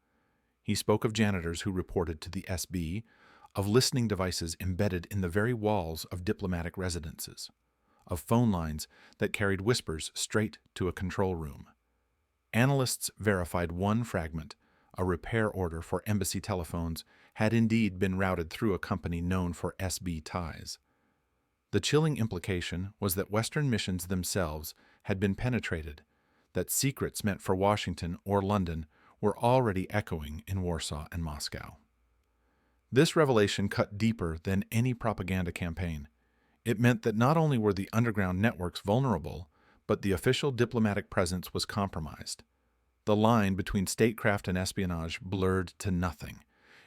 He spoke of janitors who reported to the SB, of listening devices embedded in the very walls of diplomatic residences, of phone lines that carried whispers straight to a control room. Analysts verified one fragment, a repair order for embassy telephones, had indeed been routed through a company known for SB ties. The chilling implication was that Western missions themselves had been penetrated, that secrets meant for Washington or London were already echoing in Warsaw and Moscow. This revelation cut deeper than any propaganda campaign. It meant that not only were the underground networks vulnerable, but the official diplomatic presence was compromised. The line between statecraft and espionage blurred to nothing.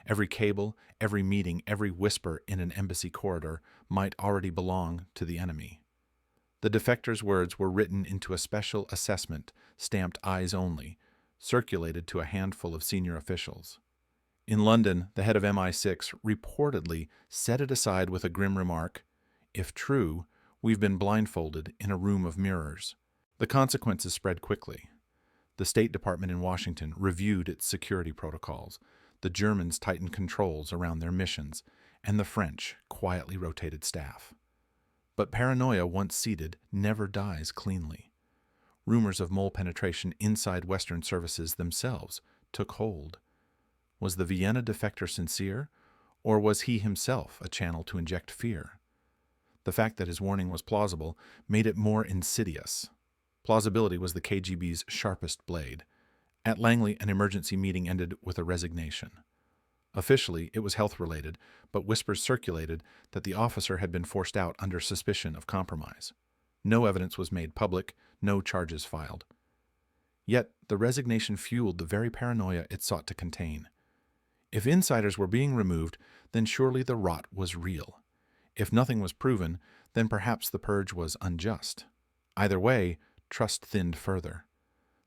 Every cable, every meeting, every whisper in an embassy corridor might already belong to the enemy. The defectors' words were written into a special assessment, stamped eyes only, circulated to a handful of senior officials. In London, the head of MI6 reportedly set it aside with a grim remark, "If true, we've been blindfolded in a room of mirrors." The consequences spread quickly. The State Department in Washington reviewed its security protocols. The Germans tightened controls around their missions, and the French quietly rotated staff. But paranoia, once seated, never dies cleanly. Rumors of mole penetration inside Western services themselves took hold. Was the Vienna defector sincere, or was he himself a channel to inject fear? The fact that his warning was plausible made it more insidious. Plausibility was the KGB's sharpest blade. At Langley, an emergency meeting ended with a resignation. Officially, it was health-related, but whispers circulated that the officer had been forced out under suspicion of compromise. No evidence was made public, no charges filed. Yet, the resignation fueled the very paranoia it sought to contain. If insiders were being removed, then surely the rot was real. If nothing was proven, then perhaps the purge was unjust. Either way, trust thinned further.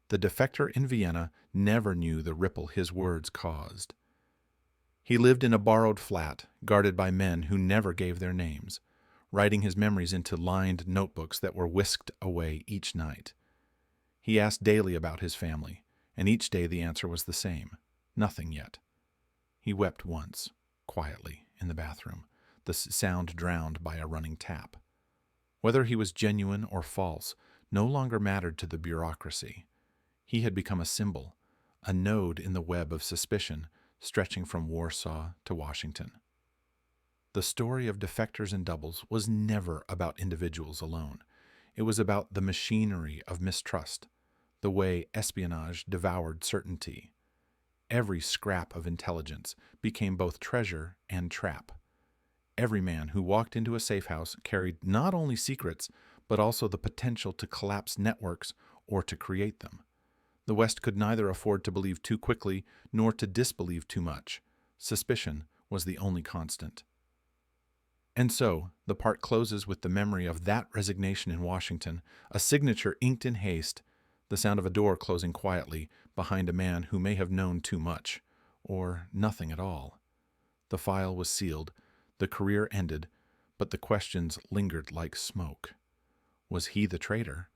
The defector in Vienna never knew the ripple his words caused. He lived in a borrowed flat, guarded by men who never gave their names, writing his memories into lined notebooks that were whisked away each night. He asked daily about his family, and each day the answer was the same: nothing yet. He wept once, quietly, in the bathroom, the sound drowned by a running tap. Whether he was genuine or false no longer mattered to the bureaucracy. He had become a symbol, a node in the web of suspicion stretching from Warsaw to Washington. The story of defectors and doubles was never about individuals alone. It was about the machinery of mistrust, the way espionage devoured certainty. Every scrap of intelligence became both treasure and trap. Every man who walked into a safe house carried not only secrets, but also the potential to collapse networks or to create them. The West could neither afford to believe too quickly nor to disbelieve too much. Suspicion was the only constant. And so, the part closes with the memory of that resignation in Washington, a signature inked in haste, the sound of a door closing quietly behind a man who may have known too much, or nothing at all. The file was sealed, the career ended, but the questions lingered like smoke. Was he the traitor?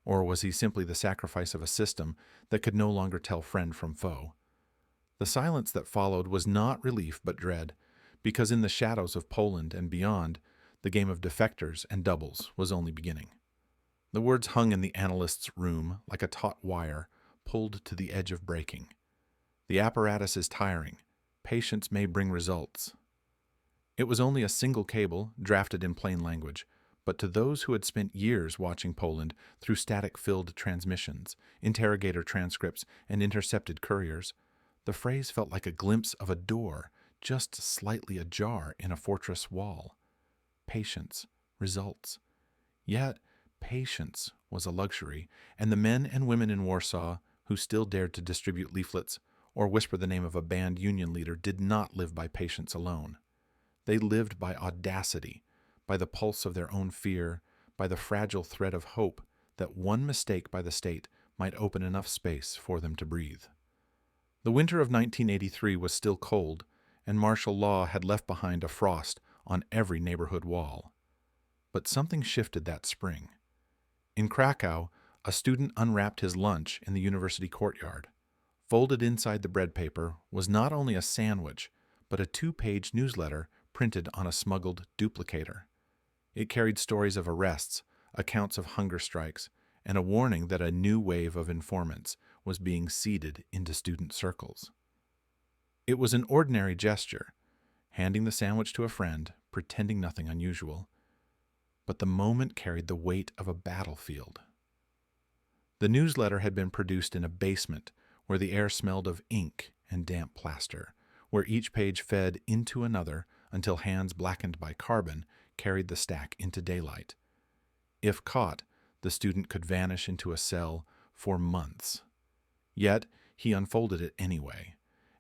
Or was he simply the sacrifice of a system that could no longer tell friend from foe? The silence that followed was not relief but dread, because in the shadows of Poland and beyond, the game of defectors and doubles was only beginning. The words hung in the analyst's room like a taut wire, pulled to the edge of breaking. The apparatus is tiring. Patience may bring results. It was only a single cable, drafted in plain language, but to those who had spent years watching Poland through static-filled transmissions, interrogator transcripts, and intercepted couriers, the phrase felt like a glimpse of a door just slightly ajar in a fortress wall. Patience, results. Yet, patience was a luxury, and the men and women in Warsaw who still dared to distribute leaflets or whisper the name of a banned union leader did not live by patience alone. They lived by audacity, by the pulse of their own fear, by the fragile thread of hope that one mistake by the state might open enough space for them to breathe. The winter of 1983 was still cold, and martial law had left behind a frost on every neighborhood wall. But something shifted that spring. In Krakow, a student unwrapped his lunch in the university courtyard. Folded inside the bread paper was not only a sandwich, but a 2-page newsletter printed on a smuggled duplicator. It carried stories of arrests, accounts of hunger strikes, and a warning that a new wave of informants was being seeded into student circles. It was an ordinary gesture, handing the sandwich to a friend, pretending nothing unusual, but the moment carried the weight of a battlefield. The newsletter had been produced in a basement where the air smelled of ink and damp plaster, where each page fed into another until hands blackened by carbon carried the stack into daylight. If caught, the student could vanish into a cell for months. Yet he unfolded it anyway,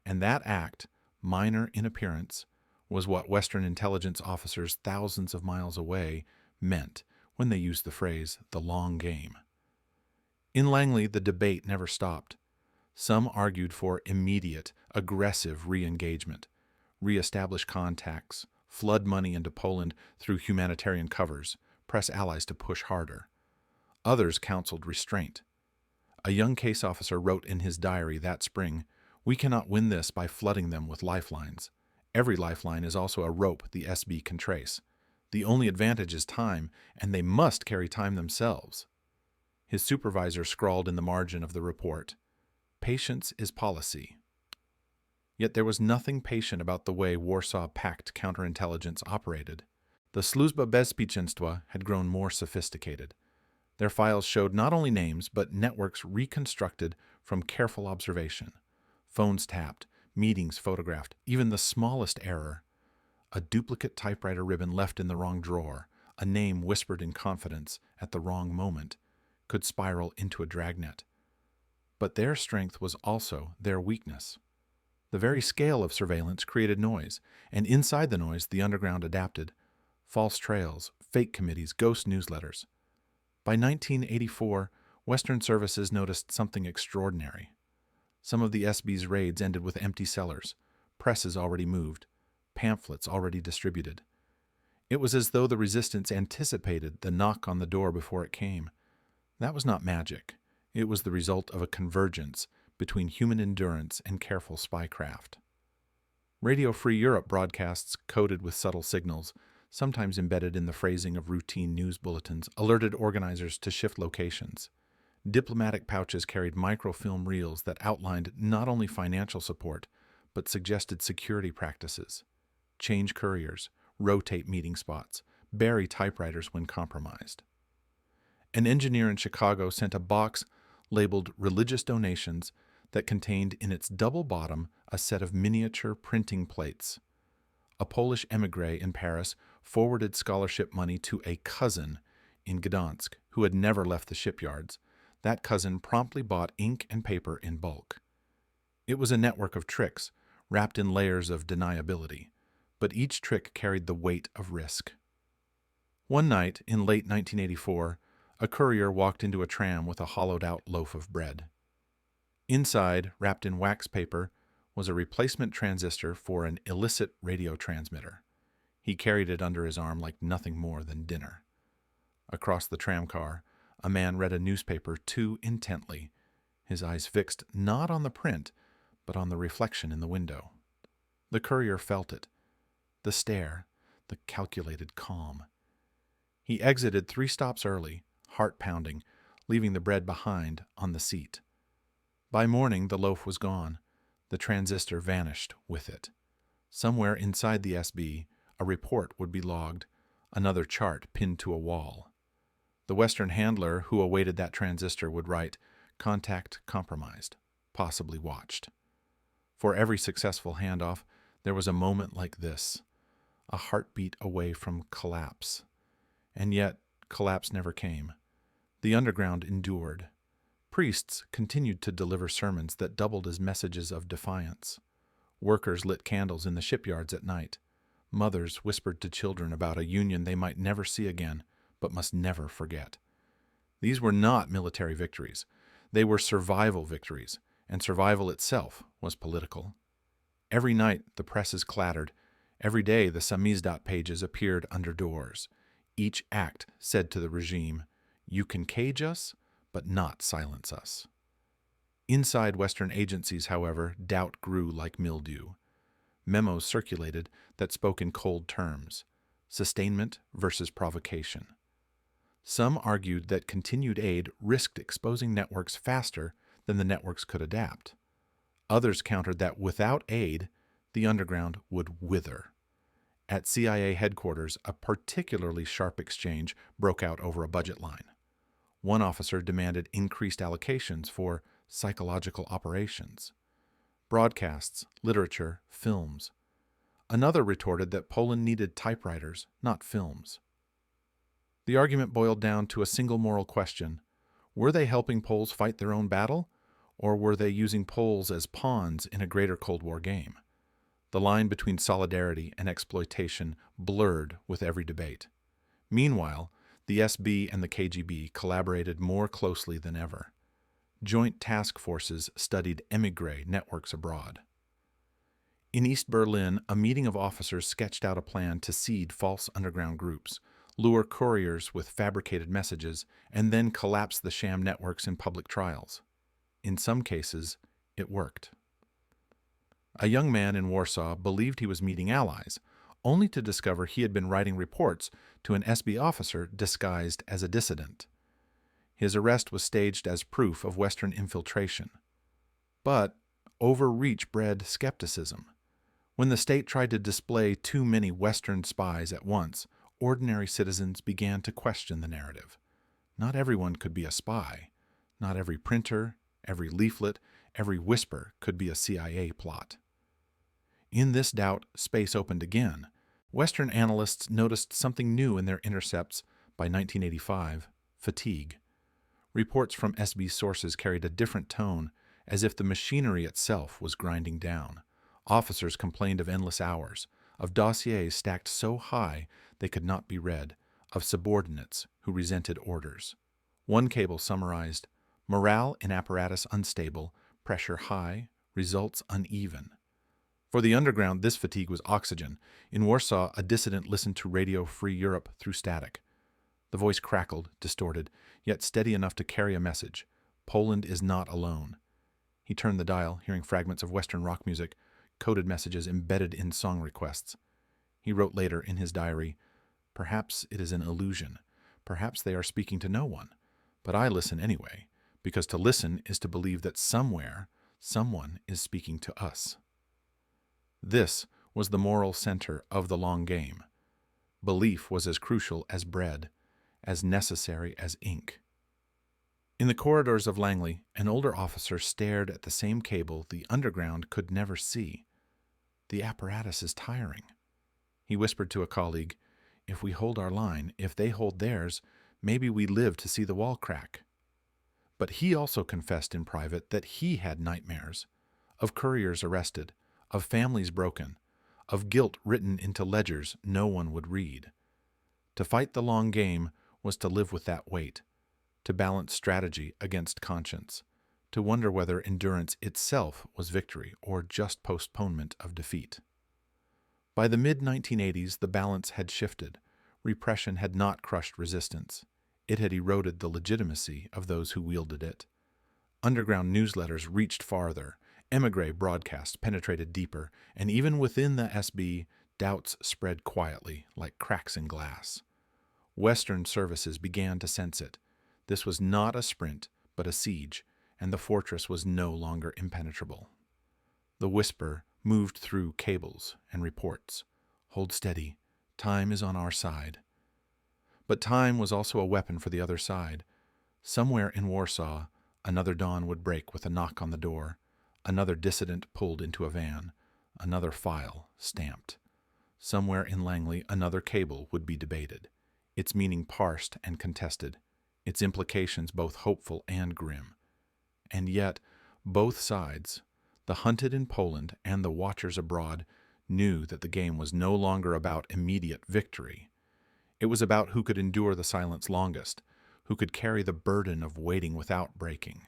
and that act, minor in appearance, was what Western intelligence officers thousands of miles away meant when they used the phrase "the long game." In Langley, the debate never stopped. Some argued for immediate, aggressive re-engagement, re-establish contacts, flood money into Poland through humanitarian covers, press allies to push harder. Others counseled restraint. A young case officer wrote in his diary that spring, "We cannot win this by flooding them with lifelines. Every lifeline is also a rope the SB can trace. The only advantage is time, and they must carry time themselves." His supervisor scrawled in the margin of the report, "Patience is policy." Yet there was nothing patient about the way Warsaw Pact counterintelligence operated. The Służba Bezpieczeństwa had grown more sophisticated. Their files showed not only names, but networks reconstructed from careful observation. Phones tapped, meetings photographed, even the smallest error. A duplicate typewriter ribbon left in the wrong drawer, a name whispered in confidence at the wrong moment, could spiral into a dragnet. But their strength was also their weakness. The very scale of surveillance created noise, and inside the noise the underground adapted. False trails, fake committees, ghost newsletters. By 1984, Western services noticed something extraordinary. Some of the SB's raids ended with empty cellars, presses already moved, pamphlets already distributed. It was as though the resistance anticipated the knock on the door before it came. That was not magic. It was the result of a convergence between human endurance and careful spycraft. Radio Free Europe broadcasts coded with subtle signals, sometimes embedded in the phrasing of routine news bulletins, alerted organizers to shift locations. Diplomatic pouches carried microfilm reels that outlined not only financial support, but suggested security practices. Change couriers, rotate meeting spots, bury typewriters when compromised. An engineer in Chicago sent a box labeled religious donations that contained in its double bottom a set of miniature printing plates. A Polish émigré in Paris forwarded scholarship money to a cousin in Gdansk who had never left the shipyards. That cousin promptly bought ink and paper in bulk. It was a network of tricks, wrapped in layers of deniability, but each trick carried the weight of risk. One night in late 1984, a courier walked into a tram with a hollowed-out loaf of bread. Inside, wrapped in wax paper, was a replacement transistor for an illicit radio transmitter. He carried it under his arm like nothing more than dinner. Across the tramcar, a man read a newspaper too intently, his eyes fixed not on the print, but on the reflection in the window. The courier felt it, the stare, the calculated calm. He exited 3 stops early, heart pounding, leaving the bread behind on the seat. By morning, the loaf was gone. The transistor vanished with it. Somewhere inside the SB, a report would be logged, another chart pinned to a wall. The Western handler who awaited that transistor would write, "Contact compromised, possibly watched." For every successful handoff, there was a moment like this, a heartbeat away from collapse. And yet, collapse never came. The underground endured. Priests continued to deliver sermons that doubled as messages of defiance. Workers lit candles in the shipyards at night. Mothers whispered to children about a union they might never see again, but must never forget. These were not military victories. They were survival victories, and survival itself was political. Every night the presses clattered. Every day the samizdat pages appeared under doors. Each act said to the regime, "You can cage us, but not silence us." Inside Western agencies, however, doubt grew like mildew. Memos circulated that spoke in cold terms, sustainment versus provocation. Some argued that continued aid risked exposing networks faster than the networks could adapt. Others countered that without aid, the underground would wither. At CIA headquarters, a particularly sharp exchange broke out over a budget line. One officer demanded increased allocations for psychological operations, broadcasts, literature, films. Another retorted that Poland needed typewriters, not films. The argument boiled down to a single moral question. Were they helping Poles fight their own battle, or were they using Poles as pawns in a greater Cold War game? The line between solidarity and exploitation blurred with every debate. Meanwhile, the SB and the KGB collaborated more closely than ever. Joint task forces studied émigré networks abroad. In East Berlin, a meeting of officers sketched out a plan to seed false underground groups, lure couriers with fabricated messages, and then collapse the sham networks in public trials. In some cases, it worked. A young man in Warsaw believed he was meeting allies, only to discover he had been writing reports to an SB officer disguised as a dissident. His arrest was staged as proof of Western infiltration. But overreach bred skepticism. When the state tried to display too many Western spies at once, ordinary citizens began to question the narrative. Not everyone could be a spy. Not every printer, every leaflet, every whisper could be a CIA plot. In this doubt, space opened again. Western analysts noticed something new in their intercepts by 1985: fatigue. Reports from SB sources carried a different tone, as if the machinery itself was grinding down. Officers complained of endless hours, of dossiers stacked so high they could not be read, of subordinates who resented orders. One cable summarized, "Morale in apparatus unstable, pressure high, results uneven." For the underground, this fatigue was oxygen. In Warsaw, a dissident listened to Radio Free Europe through static. The voice crackled, distorted, yet steady enough to carry a message. Poland is not alone. He turned the dial, hearing fragments of Western rock music, coded messages embedded in song requests. He wrote later in his diary, "Perhaps it is an illusion. Perhaps they are speaking to no one. But I listen anyway, because to listen is to believe that somewhere, someone is speaking to us." This was the moral center of the long game. Belief was as crucial as bread, as necessary as ink. In the corridors of Langley, an older officer stared at the same cable the underground could never see. "The apparatus is tiring." He whispered to a colleague, "If we hold our line, if they hold theirs, maybe we live to see the wall crack." But he also confessed in private that he had nightmares, of couriers arrested, of families broken, of guilt written into ledgers no one would read. To fight the long game was to live with that weight, to balance strategy against conscience, to wonder whether endurance itself was victory or just postponement of defeat. By the mid-1980s, the balance had shifted. Repression had not crushed resistance. It had eroded the legitimacy of those who wielded it. Underground newsletters reached farther. Émigré broadcasts penetrated deeper, and even within the SB, doubts spread quietly, like cracks in glass. Western services began to sense it. This was not a sprint, but a siege, and the fortress was no longer impenetrable. The whisper moved through cables and reports. "Hold steady. Time is on our side." But time was also a weapon for the other side. Somewhere in Warsaw, another dawn would break with a knock on the door. Another dissident pulled into a van. Another file stamped. Somewhere in Langley, another cable would be debated, its meaning parsed and contested, its implications both hopeful and grim. And yet, both sides, the hunted in Poland and the watchers abroad, knew that the game was no longer about immediate victory. It was about who could endure the silence longest, who could carry the burden of waiting without breaking.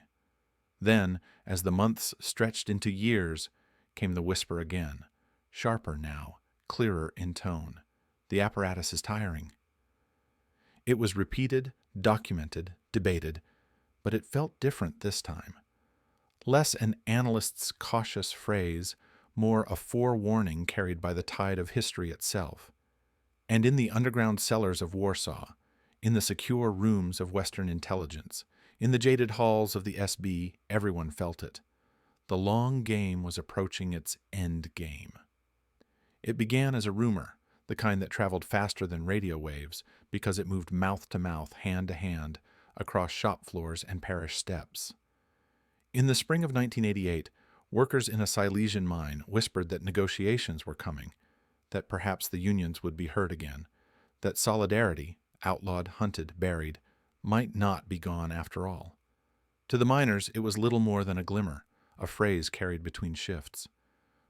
Then, as the months stretched into years, came the whisper again, sharper now, clearer in tone. "The apparatus is tiring." It was repeated, documented, debated, but it felt different this time. Less an analyst's cautious phrase, more a forewarning carried by the tide of history itself. And in the underground cellars of Warsaw, in the secure rooms of Western intelligence, in the jaded halls of the SB, everyone felt it. The long game was approaching its end game. It began as a rumor, the kind that traveled faster than radio waves because it moved mouth to mouth, hand to hand, across shop floors and parish steps. In the spring of 1988, workers in a Silesian mine whispered that negotiations were coming, that perhaps the unions would be heard again, that solidarity, outlawed, hunted, buried, might not be gone after all. To the miners, it was little more than a glimmer, a phrase carried between shifts.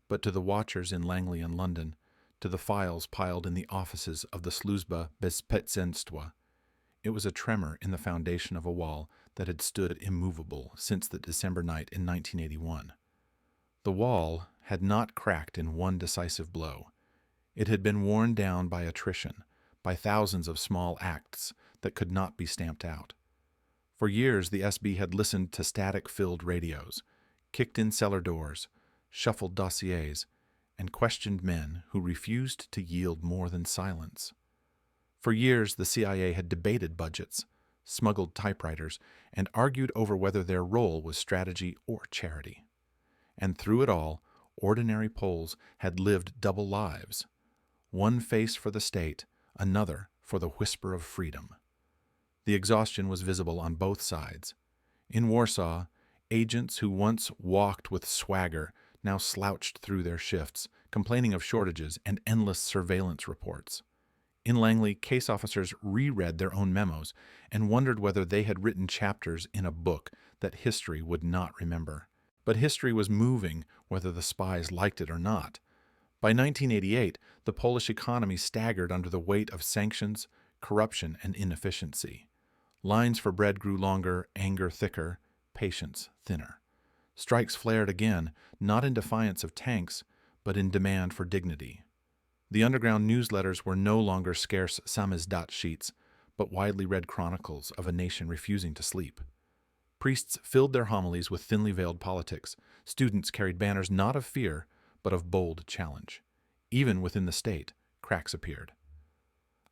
But to the watchers in Langley and London, to the files piled in the offices of the Sluzba bezpieczeństwa, it was a tremor in the foundation of a wall that had stood immovable since the December night in 1981. The wall had not cracked in one decisive blow. It had been worn down by attrition, by thousands of small acts that could not be stamped out. For years, the SB had listened to static-filled radios, kicked in cellar doors, shuffled dossiers, and questioned men who refused to yield more than silence. For years, the CIA had debated budgets, smuggled typewriters, and argued over whether their role was strategy or charity. And through it all, ordinary Poles had lived double lives, one face for the state, another for the whisper of freedom. The exhaustion was visible on both sides. In Warsaw, agents who once walked with swagger now slouched through their shifts, complaining of shortages and endless surveillance reports. In Langley, case officers reread their own memos and wondered whether they had written chapters in a book that history would not remember. But history was moving whether the spies liked it or not. By 1988, the Polish economy staggered under the weight of sanctions, corruption, and inefficiency. Lines for bread grew longer, anger thicker, patience thinner. Strikes flared again, not in defiance of tanks, but in demand for dignity. The underground newsletters were no longer scarce samizdat sheets, but widely read chronicles of a nation refusing to sleep. Priests filled their homilies with thinly veiled politics. Students carried banners not of fear, but of bold challenge. Even within the state, cracks appeared.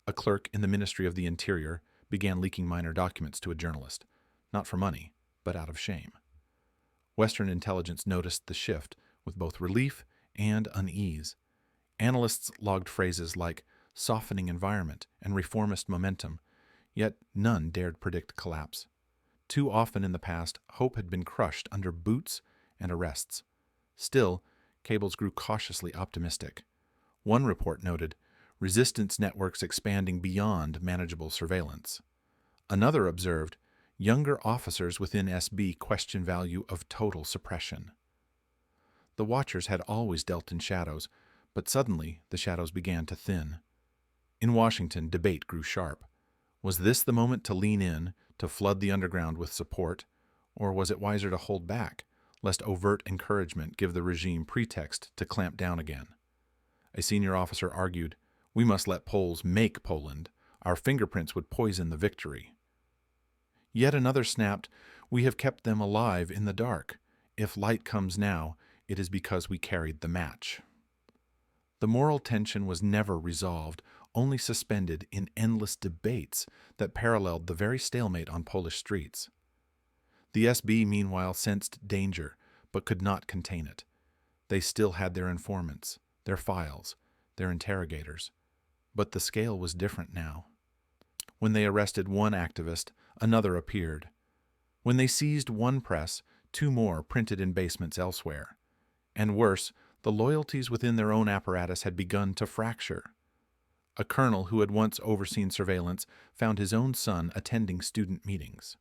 A clerk in the Ministry of the Interior began leaking minor documents to a journalist, not for money, but out of shame. Western intelligence noticed the shift with both relief and unease. Analysts logged phrases like softening environment and reformist momentum, yet none dared predict collapse. Too often in the past, hope had been crushed under boots and arrests. Still, cables grew cautiously optimistic. One report noted resistance networks expanding beyond manageable surveillance. Another observed younger officers within SB question value of total suppression. The watchers had always dealt in shadows, but suddenly the shadows began to thin. In Washington, debate grew sharp. Was this the moment to lean in, to flood the underground with support, or was it wiser to hold back, lest overt encouragement give the regime pretext to clamp down again? A senior officer argued, "We must let Poles make Poland. Our fingerprints would poison the victory." Yet another snapped, "We have kept them alive in the dark. If light comes now, it is because we carried the match." The moral tension was never resolved, only suspended in endless debates that paralleled the very stalemate on Polish streets. The SB, meanwhile, sensed danger, but could not contain it. They still had their informants, their files, their interrogators. But the scale was different now. When they arrested one activist, another appeared. When they seized one press, two more printed in basements elsewhere. And worse, the loyalties within their own apparatus had begun to fracture. A colonel who had once overseen surveillance found his own son attending student meetings.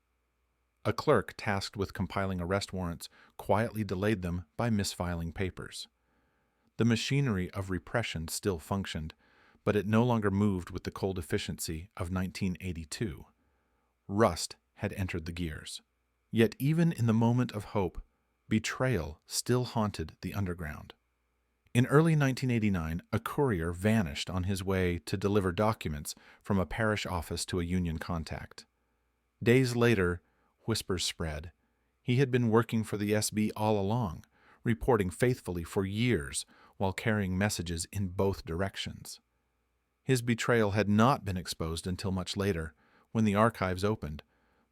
A clerk tasked with compiling arrest warrants quietly delayed them by misfiling papers. The machinery of repression still functioned, but it no longer moved with the cold efficiency of 1982. Rust had entered the gears. Yet even in the moment of hope, betrayal still haunted the underground. In early 1989, a courier vanished on his way to deliver documents from a parish office to a union contact. Days later, whispers spread. He had been working for the SB all along, reporting faithfully for years while carrying messages in both directions. His betrayal had not been exposed until much later, when the archives opened,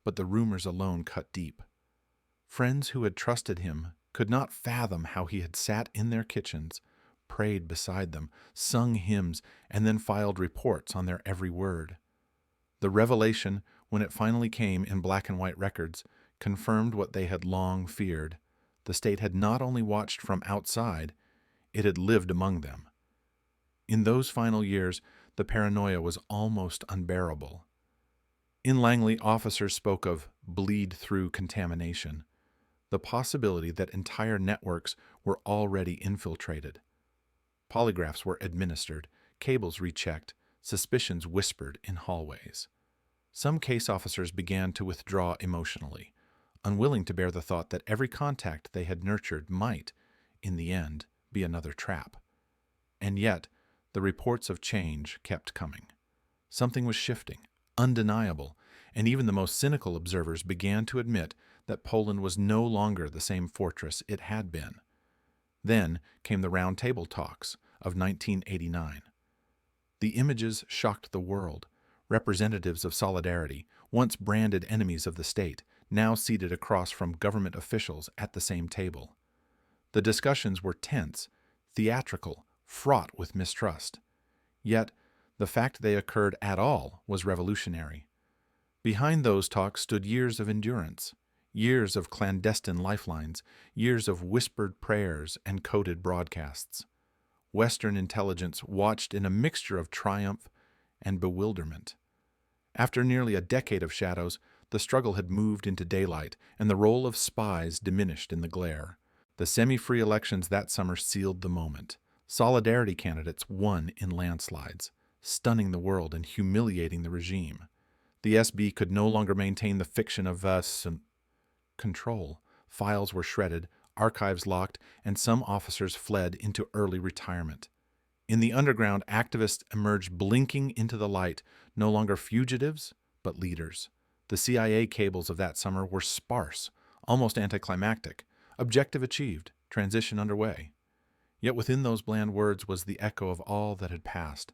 but the rumors alone cut deep. Friends who had trusted him could not fathom how he had sat in their kitchens, prayed beside them, sung hymns, and then filed reports on their every word. The revelation, when it finally came in black and white records, confirmed what they had long feared. The state had not only watched from outside, it had lived among them. In those final years, the paranoia was almost unbearable. In Langley, officers spoke of bleed-through contamination, the possibility that entire networks were already infiltrated. Polygraphs were administered, cables rechecked, suspicions whispered in hallways. Some case officers began to withdraw emotionally, unwilling to bear the thought that every contact they had nurtured might, in the end, be another trap. And yet, the reports of change kept coming. Something was shifting, undeniable, and even the most cynical observers began to admit that Poland was no longer the same fortress it had been. Then came the Round Table Talks of 1989. The images shocked the world. Representatives of Solidarity, once branded enemies of the state, now seated across from government officials at the same table. The discussions were tense, theatrical, fraught with mistrust. Yet, the fact they occurred at all was revolutionary. Behind those talks stood years of endurance, years of clandestine lifelines, years of whispered prayers and coded broadcasts. Western intelligence watched in a mixture of triumph and bewilderment. After nearly a decade of shadows, the struggle had moved into daylight, and the role of spies diminished in the glare. The semi-free elections that summer sealed the moment. Solidarity candidates won in landslides, stunning the world and humiliating the regime. The SB could no longer maintain the fiction of control. Files were shredded, archives locked, and some officers fled into early retirement. In the underground, activists emerged blinking into the light, no longer fugitives, but leaders. The CIA cables of that summer were sparse, almost anticlimactic. Objective achieved, transition underway. Yet within those bland words was the echo of all that had passed.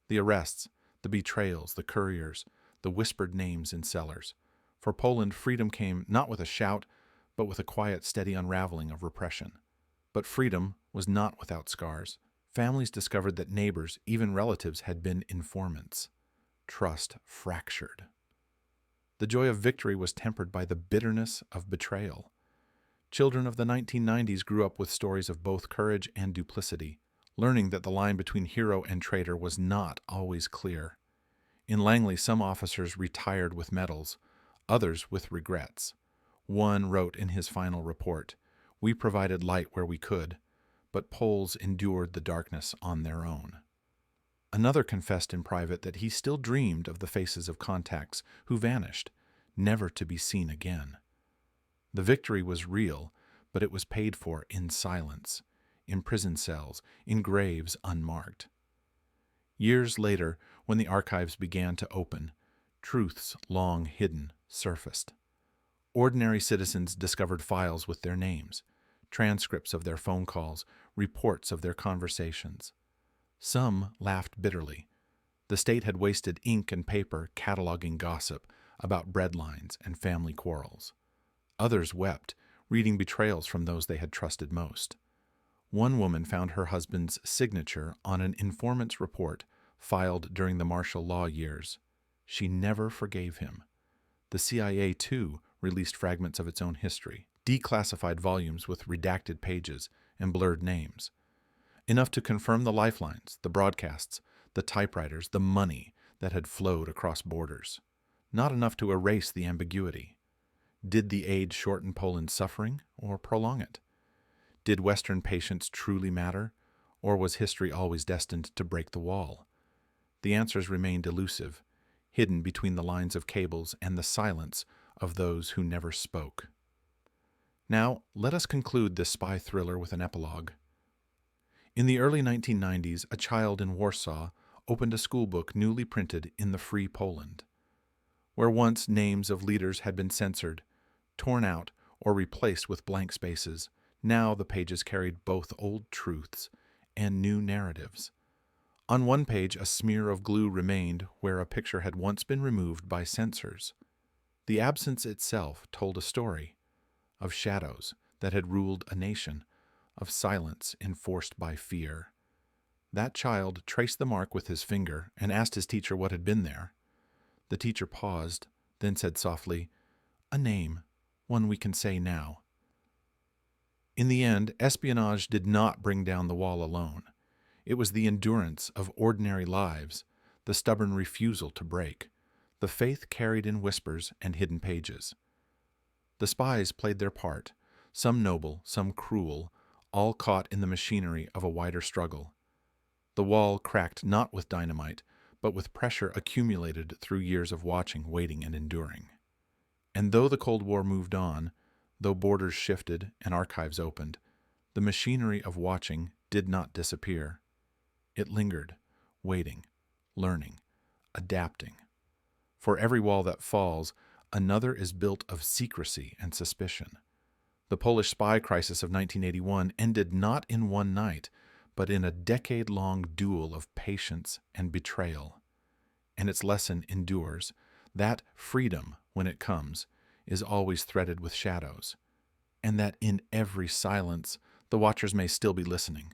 The arrests, the betrayals, the couriers, the whispered names in cellars. For Poland, freedom came not with a shout, but with a quiet, steady unraveling of repression. But freedom was not without scars. Families discovered that neighbors, even relatives, had been informants. Trust fractured. The joy of victory was tempered by the bitterness of betrayal. Children of the 1990s grew up with stories of both courage and duplicity, learning that the line between hero and traitor was not always clear. In Langley, some officers retired with medals, others with regrets. One wrote in his final report, "We provided light where we could, but Poles endured the darkness on their own." Another confessed in private that he still dreamed of the faces of contacts who vanished, never to be seen again. The victory was real, but it was paid for in silence, in prison cells, in graves unmarked. Years later, when the archives began to open, truths long hidden surfaced. Ordinary citizens discovered files with their names, transcripts of their phone calls, reports of their conversations. Some laughed bitterly. The state had wasted ink and paper cataloging gossip about breadlines and family quarrels. Others wept, reading betrayals from those they had trusted most. One woman found her husband's signature on an informant's report filed during the martial law years. She never forgave him. The CIA, too, released fragments of its own history, declassified volumes with redacted pages and blurred names. Enough to confirm the lifelines, the broadcasts, the typewriters, the money that had flowed across borders. Not enough to erase the ambiguity. Did the aid shorten Poland's suffering or prolong it? Did Western patience truly matter, or was history always destined to break the wall? The answers remained elusive, hidden between the lines of cables and the silence of those who never spoke. Now, let us conclude this spy thriller with an epilogue. In the early 1990s, a child in Warsaw opened a schoolbook newly printed in the Free Poland. Where once names of leaders had been censored, torn out, or replaced with blank spaces, now the pages carried both old truths and new narratives. On one page, a smear of glue remained where a picture had once been removed by censors. The absence itself told a story of shadows that had ruled a nation, of silence enforced by fear. That child traced the mark with his finger and asked his teacher what had been there. The teacher paused, then said softly, "A name, one we can say now." In the end, espionage did not bring down the wall alone. It was the endurance of ordinary lives, the stubborn refusal to break, the faith carried in whispers and hidden pages. The spies played their part, some noble, some cruel, all caught in the machinery of a wider struggle. The wall cracked not with dynamite, but with pressure accumulated through years of watching, waiting, and enduring. And though the Cold War moved on, though borders shifted and archives opened, the machinery of watching did not disappear. It lingered, waiting, learning, adapting. For every wall that falls, another is built of secrecy and suspicion. The Polish spy crisis of 1981 ended not in one night, but in a decade-long duel of patience and betrayal. And its lesson endures, that freedom, when it comes, is always threaded with shadows, and that in every silence the watchers may still be listening,